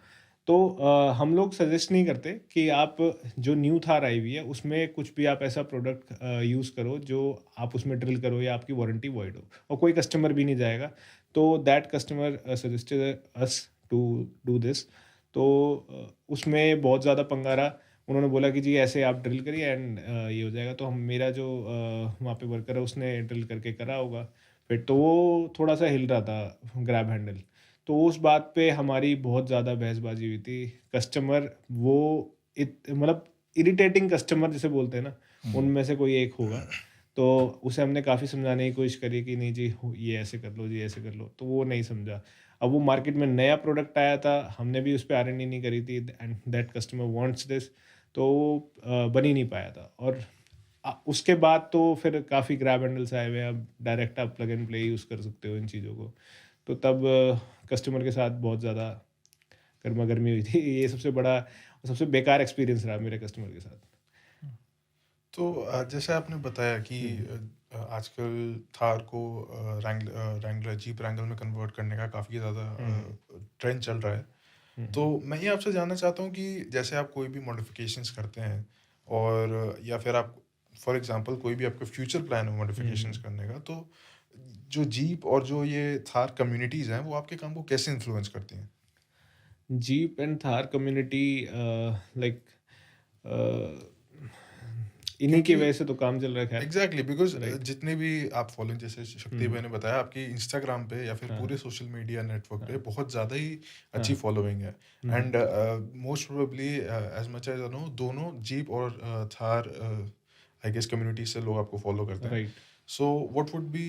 तो हम लोग सजेस्ट नहीं करते कि आप जो न्यू थार आई हुई है उसमें कुछ भी आप ऐसा प्रोडक्ट यूज़ करो जो आप उसमें ड्रिल करो या आपकी वारंटी वॉइड हो, और कोई कस्टमर भी नहीं जाएगा। तो that customer suggested us to do this. तो उसमें बहुत ज़्यादा पंगा रहा। उन्होंने बोला कि जी ऐसे आप ड्रिल करिए एंड ये हो जाएगा। तो हम मेरा जो वहाँ पे वर्कर है उसने ड्रिल करके करा होगा फिर, तो वो थोड़ा सा हिल रहा था ग्रैब हैंडल। तो उस बात पे हमारी बहुत ज़्यादा बहसबाजी हुई थी। कस्टमर वो मतलब इरिटेटिंग कस्टमर जिसे बोलते हैं ना, उनमें से कोई एक होगा। तो उसे हमने काफ़ी समझाने की कोशिश करी कि नहीं जी ये ऐसे कर लो, जी ऐसे कर लो, तो वो नहीं समझा। अब वो मार्केट में नया प्रोडक्ट आया था, हमने भी उस पर R&D नहीं करी थी, and that customer wants this. तो बन ही नहीं पाया था। और उसके बाद तो फिर काफ़ी ग्रैब हैंडल्स आए हुए हैं, अब डायरेक्ट आप प्लग एंड प्ले यूज़ कर सकते हो इन चीज़ों को। तो तब कस्टमर के साथ बहुत ज़्यादा गर्मा गर्मी हुई थी। ये सबसे बड़ा और सबसे बेकार एक्सपीरियंस रहा मेरे कस्टमर के साथ। तो जैसे आपने बताया कि आजकल थार को रैंगलर जीप रैंगल में कन्वर्ट करने का काफ़ी ज़्यादा ट्रेंड चल रहा है। तो मैं ये आपसे जानना चाहता हूँ कि जैसे आप कोई भी मॉडिफिकेशंस करते हैं और या फिर आप फॉर एग्जांपल कोई भी आपका फ्यूचर प्लान हो मॉडिफिकेशंस करने का, तो जो जीप और जो ये थार कम्युनिटीज़ हैं वो आपके काम को कैसे इन्फ्लुएंस करती हैं? Jeep and Thar community like इन्हीं की क्योंकि वजह से तो काम चल रहा है। खैर एग्जैक्टली बिकॉज राइट। जितने भी आप फॉलोइंग जैसे शक्ति भाई ने बताया आपकी इंस्टाग्राम पे या फिर पूरे सोशल मीडिया नेटवर्क पे बहुत ज़्यादा ही अच्छी फॉलोइंग है। And most probably as much as I know दोनों जीप और थार आई गेस कम्युनिटी से लोग आपको फॉलो करते हैं। Right. So what would be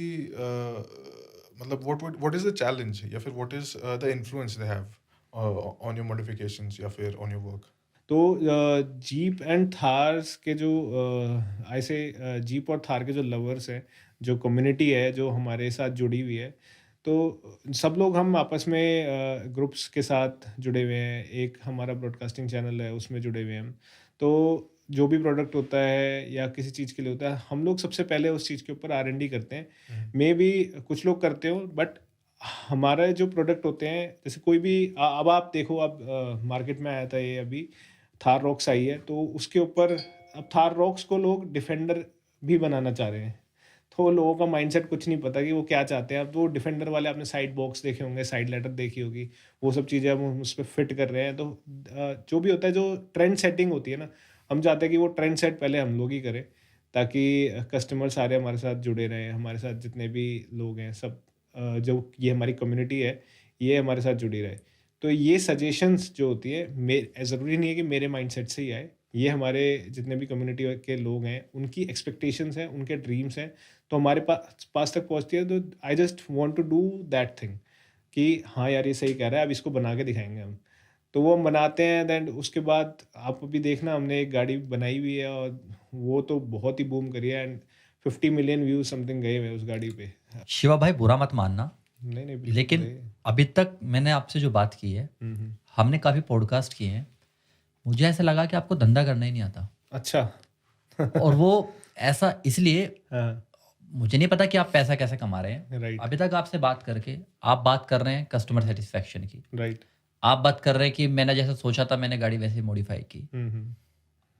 मतलब व्हाट इज द चैलेंज या फिर what is the influence they have on your modifications या फिर ऑन योर वर्क? तो जीप एंड थार्स के जो ऐसे जीप और थार के जो लवर्स हैं, जो कम्युनिटी है जो हमारे साथ जुड़ी हुई है, तो सब लोग हम आपस में ग्रुप्स के साथ जुड़े हुए हैं। एक हमारा ब्रॉडकास्टिंग चैनल है उसमें जुड़े हुए हैं हम। तो जो भी प्रोडक्ट होता है या किसी चीज़ के लिए होता है, हम लोग सबसे पहले उस चीज़ के ऊपर R&D करते हैं। मे बी कुछ लोग करते हो, बट हमारे जो प्रोडक्ट होते हैं जैसे कोई भी अब आप देखो, अब मार्केट में आया था ये अभी थार रॉक्स आई है, तो उसके ऊपर अब थार रॉक्स को लोग डिफेंडर भी बनाना चाह रहे हैं। तो लोगों का माइंडसेट कुछ नहीं पता कि वो क्या चाहते हैं। अब वो डिफेंडर वाले आपने साइड बॉक्स देखे होंगे, साइड लेटर देखी होगी, वो सब चीज़ें हम उस पे फिट कर रहे हैं। तो जो भी होता है, जो ट्रेंड सेटिंग होती है ना, हम चाहते हैं कि वो ट्रेंड सेट पहले हम लोग ही करें, ताकि कस्टमर सारे हमारे साथ जुड़े रहें, हमारे साथ जितने भी लोग हैं सब, जो ये हमारी कम्युनिटी है, ये हमारे साथ जुड़ी रहे। तो ये सजेशंस जो होती है, ज़रूरी नहीं है कि मेरे माइंडसेट से ही आए, ये हमारे जितने भी कम्युनिटी के लोग हैं, उनकी एक्सपेक्टेशंस हैं, उनके ड्रीम्स हैं, तो हमारे पास पास तक पहुँचती है। तो I just want to do that thing कि हाँ यार, ये सही कह रहा है, अब इसको बना के दिखाएँगे हम। तो वो हम बनाते हैं, देन उसके बाद आप अभी देखना, हमने एक गाड़ी बनाई हुई है और वो तो बहुत ही बूम करी है, एंड 50 मिलियन व्यूज़ समथिंग गए हुए हैं उस गाड़ी पे। शिवा भाई बुरा मत मानना, नहीं, नहीं, बिल्कुल लेकिन सही है। अभी तक मैंने आपसे जो बात की है, हुँ, हुँ। हमने काफ़ी पॉडकास्ट किए हैं, मुझे ऐसा लगा कि आपको धंधा करना ही नहीं आता। अच्छा। और वो ऐसा इसलिए, हाँ, मुझे नहीं पता कि आप पैसा कैसे कमा रहे हैं। राइट, अभी तक आपसे बात करके आप बात कर रहे हैं कस्टमर सेटिस्फेक्शन की, राइट। आप बात कर रहे हैं कि मैंने जैसा सोचा था मैंने गाड़ी वैसे मॉडिफाई की, हुँ, हुँ।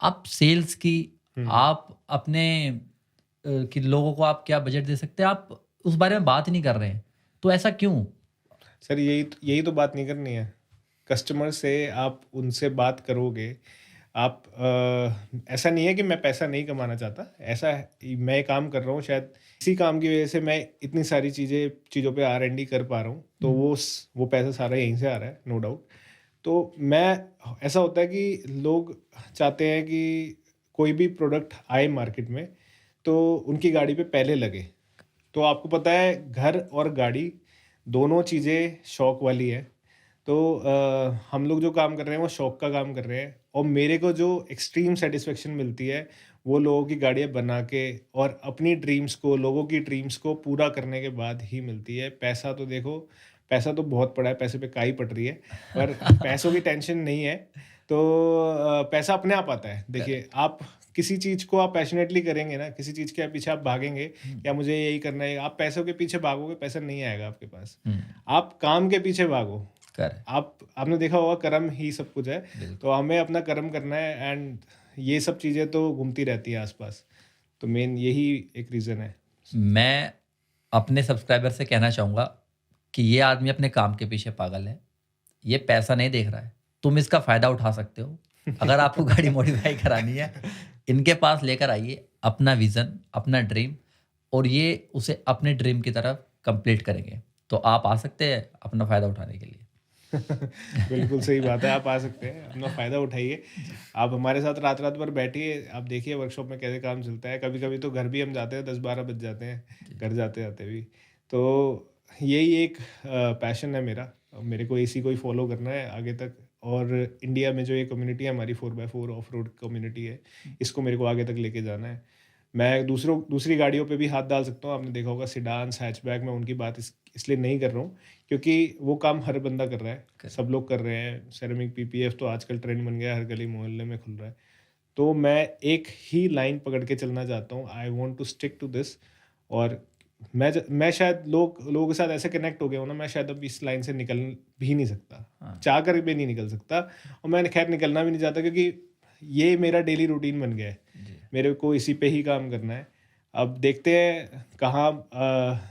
आप सेल्स की, हुँ, आप अपने कि लोगों को आप क्या बजट दे सकते हैं, आप उस बारे में बात ही नहीं कर रहे हैं। तो ऐसा क्यों? सर, यही तो बात नहीं करनी है। कस्टमर से आप उनसे बात करोगे, आप ऐसा नहीं है कि मैं पैसा नहीं कमाना चाहता, ऐसा है मैं ये काम कर रहा हूँ, शायद इसी काम की वजह से मैं इतनी सारी चीज़ों पे R&D कर पा रहा हूँ, तो वो पैसा सारा यहीं से आ रहा है, नो डाउट। तो मैं ऐसा होता है कि लोग चाहते हैं कि कोई भी प्रोडक्ट आए मार्केट में, तो उनकी गाड़ी पे पहले लगे। तो आपको पता है, घर और गाड़ी दोनों चीज़ें शौक वाली है। तो हम लोग जो काम कर रहे हैं वो शौक का काम कर रहे हैं, और मेरे को जो एक्सट्रीम सेटिस्फेक्शन मिलती है वो लोगों की गाड़ियाँ बना के और अपनी ड्रीम्स को, लोगों की ड्रीम्स को पूरा करने के बाद ही मिलती है। पैसा तो देखो, पैसा तो बहुत पड़ा है, पैसे पे काई पड़ रही है, पर पैसों की टेंशन नहीं है। तो पैसा अपने आप आता है। देखिए, आप किसी चीज़ को आप पैशनेटली करेंगे ना, किसी चीज़ के पीछे आप भागेंगे, या मुझे यही करना है, आप पैसों के पीछे भागोगे, पैसा नहीं आएगा आपके पास। आप काम के पीछे भागो। करेक्ट, आपने देखा होगा, कर्म ही सब कुछ है। बिल्कुल। तो हमें अपना कर्म करना है, एंड ये सब चीज़ें तो घूमती रहती हैं आसपास। तो मेन यही एक रीज़न है। मैं अपने सब्सक्राइबर से कहना चाहूँगा कि ये आदमी अपने काम के पीछे पागल है, ये पैसा नहीं देख रहा है, तुम इसका फ़ायदा उठा सकते हो। अगर आपको गाड़ी मॉडिफाई करानी है, इनके पास लेकर आइए अपना विज़न, अपना ड्रीम, और ये उसे अपने ड्रीम की तरफ कंप्लीट करेंगे। तो आप आ सकते हैं अपना फ़ायदा उठाने के लिए। बिल्कुल सही बात है, आप आ सकते हैं, अपना फ़ायदा उठाइए। आप हमारे साथ रात-रात भर बैठिए, आप देखिए वर्कशॉप में कैसे काम चलता है। कभी-कभी तो घर भी हम जाते हैं, 10-12 बज जाते हैं, घर जाते-जाते भी। तो यही एक पैशन है मेरा। मेरे को इसी को ही फ़ॉलो करना है आगे तक, और इंडिया में जो ये कम्युनिटी है हमारी, 4x4 ऑफ रोड कम्युनिटी है, इसको मेरे को आगे तक लेके जाना है। मैं दूसरी गाड़ियों पे भी हाथ डाल सकता हूँ। आपने देखा होगा सिडान्स, हैचबैक, मैं उनकी बात इसलिए नहीं कर रहा हूँ, क्योंकि वो काम हर बंदा कर रहा है, सब लोग कर रहे हैं। सेरेमिक पीपीएफ तो आजकल ट्रेंड बन गया है, हर गली मोहल्ले में खुल रहा है। तो मैं एक ही लाइन पकड़ के चलना चाहता हूँ, I want to stick to this. और मैं शायद लोगों के साथ ऐसे कनेक्ट हो गया हूँ ना, मैं शायद अब इस लाइन से निकल भी नहीं सकता, हाँ। चाह कर भी नहीं निकल सकता, और मैं खैर निकलना भी नहीं चाहता, क्योंकि ये मेरा डेली रूटीन बन गया है। मेरे को इसी पे ही काम करना है। अब देखते हैं कहाँ,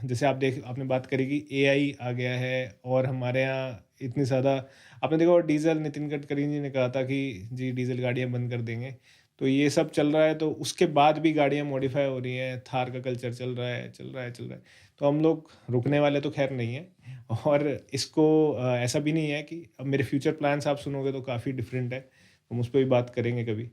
जैसे आपने बात करी कि एआई आ गया है, और हमारे यहाँ इतनी ज़्यादा, आपने देखा होगा डीज़ल, नितिन गडकरी जी ने कहा था कि जी डीज़ल गाड़ियाँ बंद कर देंगे। तो ये सब चल रहा है, तो उसके बाद भी गाड़ियाँ मॉडिफाई हो रही हैं, थार का कल्चर चल रहा है, चल रहा है, चल रहा है। तो हम लोग रुकने वाले तो खैर नहीं हैं, और इसको ऐसा भी नहीं है कि अब मेरे फ्यूचर प्लान्स आप सुनोगे तो काफ़ी डिफरेंट है। हम उस पे भी बात करेंगे कभी।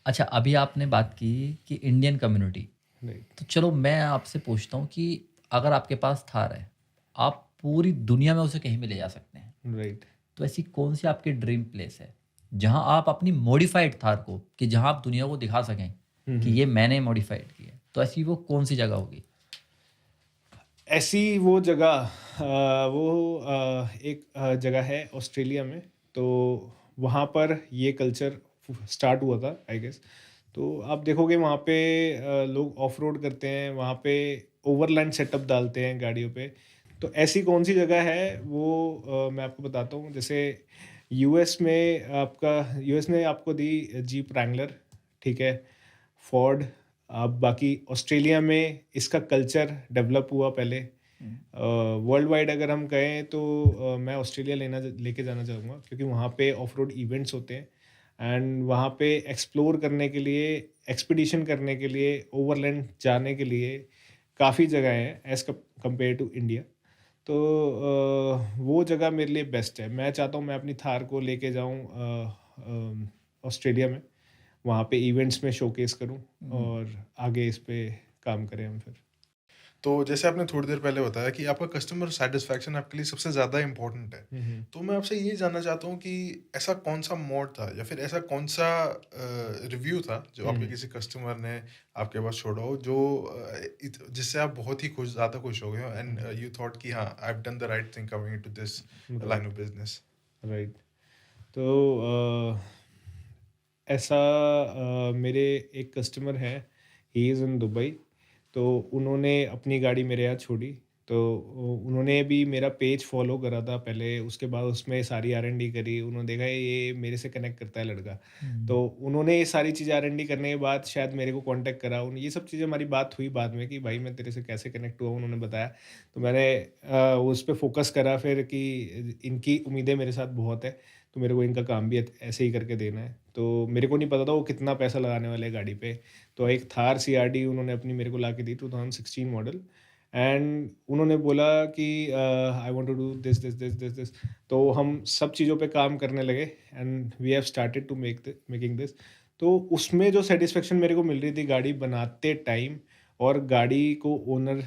अच्छा, अभी आपने बात की कि इंडियन कम्युनिटी, राइट, तो चलो मैं आपसे पूछता हूँ कि अगर आपके पास थार है, आप पूरी दुनिया में उसे कहीं भी ले जा सकते हैं, राइट। तो ऐसी कौन सी आपकी ड्रीम प्लेस है जहाँ आप अपनी मॉडिफाइड थार को, कि जहाँ आप दुनिया को दिखा सकें कि ये मैंने मॉडिफाइड की है, तो ऐसी वो कौन सी जगह होगी? ऐसी वो जगह, एक जगह है ऑस्ट्रेलिया में। तो वहाँ पर ये कल्चर स्टार्ट हुआ था, आई गेस। तो आप देखोगे वहाँ पे लोग ऑफ रोड करते हैं, वहाँ पे ओवरलैंड सेटअप डालते हैं गाड़ियों पे। तो ऐसी कौन सी जगह है वो, मैं आपको बताता हूँ। जैसे यूएस ने आपको दी जीप रैंगलर, ठीक है, फोर्ड अब बाकी ऑस्ट्रेलिया में इसका कल्चर डेवलप हुआ पहले। वर्ल्ड वाइड अगर हम कहें तो मैं ऑस्ट्रेलिया लेके जाना चाहूँगा, क्योंकि वहाँ पे ऑफ रोड इवेंट्स होते हैं एंड वहाँ पे एक्सप्लोर करने के लिए, एक्सपीडिशन करने के लिए, ओवरलैंड जाने के लिए काफ़ी जगह हैं एज़ कंपेयर टू इंडिया। तो वो जगह मेरे लिए बेस्ट है। मैं चाहता हूँ मैं अपनी थार को लेके जाऊँ ऑस्ट्रेलिया में, वहाँ पे इवेंट्स में शोकेस करूँ और आगे इस पे काम करें हम फिर। तो जैसे आपने थोड़ी देर पहले बताया कि आपका कस्टमर सैटिस्फैक्शन आपके लिए सबसे ज़्यादा इम्पोर्टेंट है। तो मैं आपसे ये जानना चाहता हूँ कि ऐसा कौन-सा मोड था या फिर ऐसा कौन-सा रिव्यू था जो आपके किसी कस्टमर ने आपके पास छोड़ा हो जो जिससे आप बहुत ही ज़्यादा खुश हो गए हो एंड यू थॉट कि हाँ, I have done the right thing coming into this line of business? Right. तो ऐसा मेरे एक कस्टमर हैं, ही इज़ इन दुबई। तो उन्होंने अपनी गाड़ी मेरे यहाँ छोड़ी। तो उन्होंने भी मेरा पेज फॉलो करा था पहले, उसके बाद उसमें सारी R&D करी। उन्होंने देखा ये मेरे से कनेक्ट करता है लड़का। तो उन्होंने ये सारी चीज़ें R&D करने के बाद शायद मेरे को कांटेक्ट करा। ये सब चीज़ें हमारी बात हुई बाद में कि भाई मैं तेरे से कैसे कनेक्ट हुआ, उन्होंने बताया। तो मैंने उस पे फोकस करा फिर कि इनकी उम्मीदें मेरे साथ बहुत है, तो मेरे को इनका काम भी ऐसे ही करके देना है। तो मेरे को नहीं पता था वो कितना पैसा लगाने वाले हैं गाड़ी पे। तो एक थार CRD उन्होंने अपनी मेरे को ला के दी 2016 मॉडल। एंड उन्होंने बोला कि I want to do this this this this this. तो हम सब चीज़ों पे काम करने लगे and we have started to making this. तो उसमें जो सेटिस्फेक्शन मेरे को मिल रही थी गाड़ी बनाते टाइम, और गाड़ी को ओनर,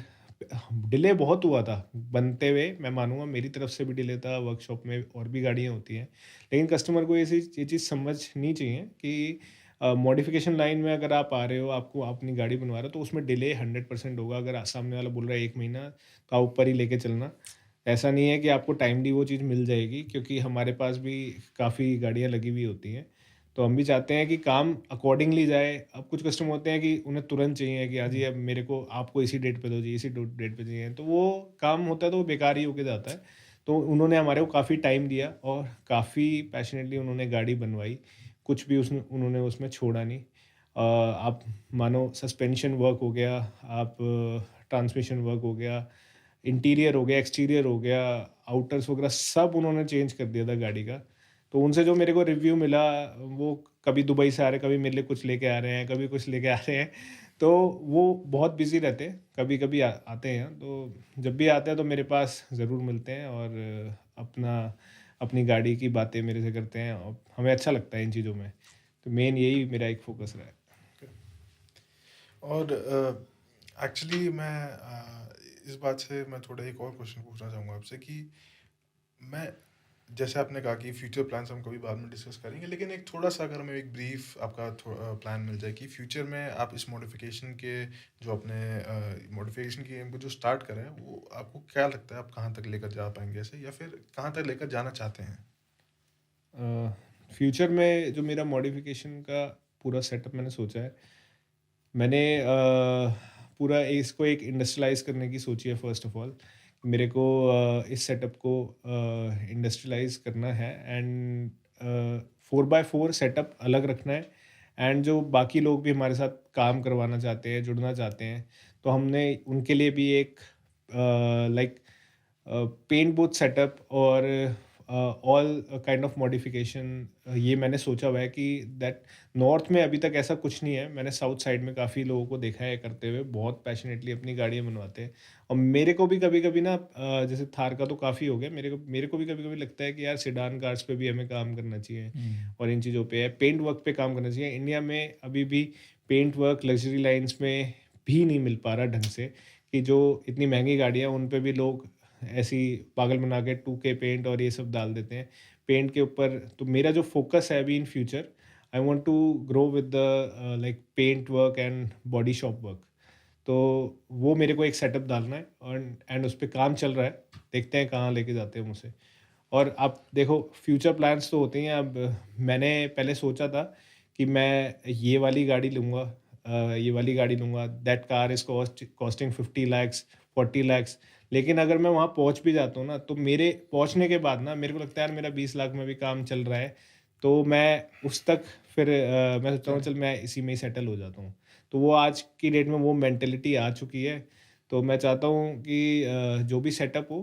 डिले बहुत हुआ था बनते हुए, मैं मानूंगा मेरी तरफ से भी डिले था, वर्कशॉप में और भी गाड़ियाँ होती हैं। लेकिन कस्टमर को ये चीज़ समझनी चाहिए कि मॉडिफिकेशन लाइन में अगर आप आ रहे हो, आपको अपनी गाड़ी बनवा रहे हो, तो उसमें डिले 100% होगा। अगर सामने वाला बोल रहा है 1 महीना, तो आप ऊपर ही लेके चलना। ऐसा नहीं है कि आपको टाइमली वो चीज़ मिल जाएगी, क्योंकि हमारे पास भी काफ़ी गाड़ियाँ लगी हुई होती हैं। तो हम भी चाहते हैं कि काम अकॉर्डिंगली जाए। अब कुछ कस्टमर होते हैं कि उन्हें तुरंत चाहिए कि हाँ जी, अब मेरे को आपको इसी डेट पे दो जी, इसी डेट पे चाहिए, तो वो काम होता है तो वो बेकार ही होके जाता है। तो उन्होंने हमारे को काफ़ी टाइम दिया और काफ़ी पैशनेटली उन्होंने गाड़ी बनवाई। कुछ भी उन्होंने उसमें छोड़ा नहीं। आप मानो सस्पेंशन वर्क हो गया, आप ट्रांसमिशन वर्क हो गया, इंटीरियर हो गया, एक्सटीरियर हो गया, आउटर्स वगैरह सब उन्होंने चेंज कर दिया था गाड़ी का। तो उनसे जो मेरे को रिव्यू मिला, वो कभी दुबई से आ रहे हैं, कभी मेरे लिए कुछ लेके आ रहे हैं, कभी कुछ लेके आ रहे हैं। तो वो बहुत बिज़ी रहते हैं, कभी-कभी आते हैं। तो जब भी आते हैं तो मेरे पास ज़रूर मिलते हैं और अपनी गाड़ी की बातें मेरे से करते हैं और हमें अच्छा लगता है इन चीज़ों में। तो मेन यही मेरा एक फ़ोकस रहा है। और एक्चुअली मैं इस बात से मैं थोड़ा एक और क्वेश्चन पूछना चाहूँगा आपसे कि मैं जैसे आपने कहा कि फ्यूचर प्लान्स हम कभी बाद में डिस्कस करेंगे, लेकिन एक थोड़ा-सा अगर हमें एक ब्रीफ आपका प्लान मिल जाए कि फ्यूचर में आप इस मॉडिफिकेशन के जो आपने मॉडिफिकेशन की इनको जो स्टार्ट करा है, वो आपको क्या लगता है आप कहाँ तक लेकर जा पाएँगे ऐसे, या फिर कहाँ तक लेकर जाना चाहते हैं? फ्यूचर में जो मेरा मॉडिफिकेशन का पूरा सेटअप मैंने सोचा है, मैंने पूरा इसको एक इंडस्ट्रियलाइज़ करने की सोची है फ़र्स्ट ऑफ़ ऑल। मेरे को इस सेटअप को इंडस्ट्रियलाइज़ करना है एंड 4x4 सेटअप अलग रखना है। एंड जो बाकी लोग भी हमारे साथ काम करवाना चाहते हैं, जुड़ना चाहते हैं, तो हमने उनके लिए भी एक लाइक पेंट बूथ सेटअप और ऑल काइंड ऑफ मॉडिफिकेशन, ये मैंने सोचा हुआ है कि दैट नॉर्थ में अभी तक ऐसा कुछ नहीं है। मैंने साउथ साइड में काफ़ी लोगों को देखा है करते हुए, बहुत पैशनेटली अपनी गाड़ियाँ बनवाते हैं। और मेरे को भी कभी-कभी ना जैसे थार का तो काफ़ी हो गया, मेरे को भी कभी-कभी लगता है कि यार सेडान कार्स पे भी हमें काम करना चाहिए और इन चीज़ों पे पेंट वर्क पे काम करना चाहिए। इंडिया में अभी भी पेंट वर्क लग्ज़री लाइन्स में भी नहीं मिल पा रहा ढंग से, कि जो इतनी महँगी गाड़ियाँ उन पे भी लोग ऐसी पागल बना के 2K पेंट और ये सब डाल देते हैं पेंट के ऊपर। तो मेरा जो फ़ोकस है अभी in future, I want to grow with the like paint work and body shop work. तो वो मेरे को एक सेटअप डालना है और एंड उस पे काम चल रहा है। देखते हैं कहाँ लेके जाते हैं मुझे। और आप देखो फ्यूचर प्लान्स तो होते हैं। अब मैंने पहले सोचा था कि मैं ये वाली गाड़ी लूँगा, ये वाली गाड़ी लूँगा, that car is costing 50 lakhs, 40 lakhs. लेकिन अगर मैं वहाँ पहुँच भी जाता हूँ ना, तो मेरे पहुँचने के बाद ना मेरे को लगता है यार मेरा 20 लाख में भी काम चल रहा है। तो मैं उस तक फिर मैं सोचता हूँ चल मैं इसी में ही सेटल हो जाता हूँ। तो वो आज की डेट में वो मेंटेलिटी आ चुकी है। तो मैं चाहता हूँ कि जो भी सेटअप हो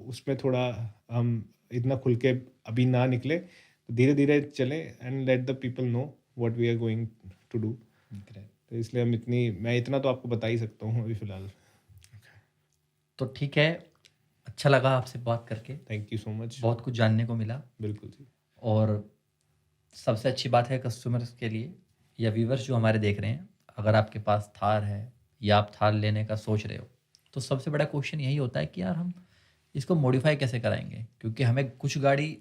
उसमें थोड़ा हम इतना खुल के अभी ना निकले, तो धीरे-धीरे चलें and let the people know what we are going to do. तो इसलिए मैं इतना तो आपको बता ही सकता हूँ अभी फ़िलहाल। तो ठीक है, अच्छा लगा आपसे बात करके, थैंक यू सो मच। बहुत कुछ जानने को मिला। बिल्कुल जी। और सबसे अच्छी बात है कस्टमर्स के लिए या व्यूवर्स जो हमारे देख रहे हैं, अगर आपके पास थार है या आप थार लेने का सोच रहे हो, तो सबसे बड़ा क्वेश्चन यही होता है कि यार हम इसको मॉडिफाई कैसे कराएंगे, क्योंकि हमें कुछ गाड़ी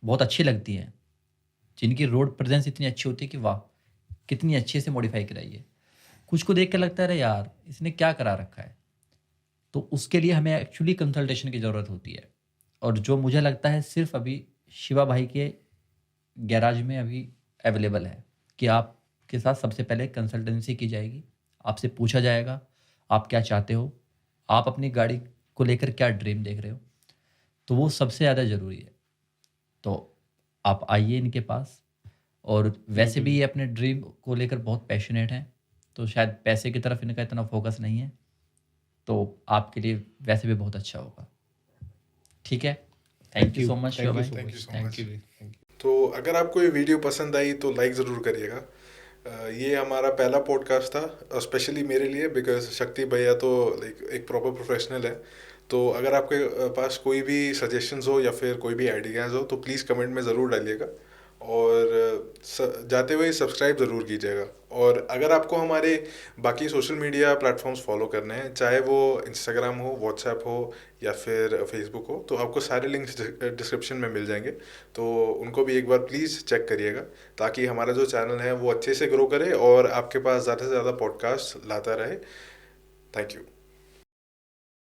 बहुत अच्छी लगती है जिनकी रोड प्रेजेंस इतनी अच्छी होती है कि वाह कितनी अच्छे से मॉडिफाई कराई है। कुछ को देख के लगता है अरे यार इसने क्या करा रखा है। तो उसके लिए हमें एक्चुअली कंसल्टेशन की ज़रूरत होती है, और जो मुझे लगता है सिर्फ अभी शिवा भाई के गैराज में अभी अवेलेबल है कि आपके साथ सबसे पहले कंसल्टेंसी की जाएगी, आपसे पूछा जाएगा आप क्या चाहते हो, आप अपनी गाड़ी को लेकर क्या ड्रीम देख रहे हो, तो वो सबसे ज़्यादा ज़रूरी है। तो आप आइए इनके पास, और वैसे भी ये अपने ड्रीम को लेकर बहुत पैशनेट हैं, तो शायद पैसे की तरफ इनका इतना फोकस नहीं है, तो आपके लिए वैसे भी बहुत अच्छा होगा। ठीक है, thank you so much Shiva भाई। Thank you so thank much. You जी, थैंक यू। तो अगर आपको ये वीडियो पसंद आई तो लाइक ज़रूर करिएगा। ये हमारा पहला पॉडकास्ट था स्पेशली मेरे लिए, बिकॉज शक्ति भैया तो लाइक एक प्रॉपर प्रोफेशनल है। तो अगर आपके पास कोई भी सजेशंस हो या फिर कोई भी आइडियाज़ हो तो प्लीज़ कमेंट में ज़रूर डालिएगा, और जाते हुए सब्सक्राइब ज़रूर कीजिएगा। और अगर आपको हमारे बाकी सोशल मीडिया प्लेटफॉर्म्स फॉलो करने हैं, चाहे वो इंस्टाग्राम हो, व्हाट्सएप हो या फिर फेसबुक हो, तो आपको सारे लिंक्स डिस्क्रिप्शन में मिल जाएंगे। तो उनको भी एक बार प्लीज़ चेक करिएगा, ताकि हमारा जो चैनल है वो अच्छे से ग्रो करे और आपके पास ज़्यादा से ज़्यादा पॉडकास्ट लाता रहे। Thank you.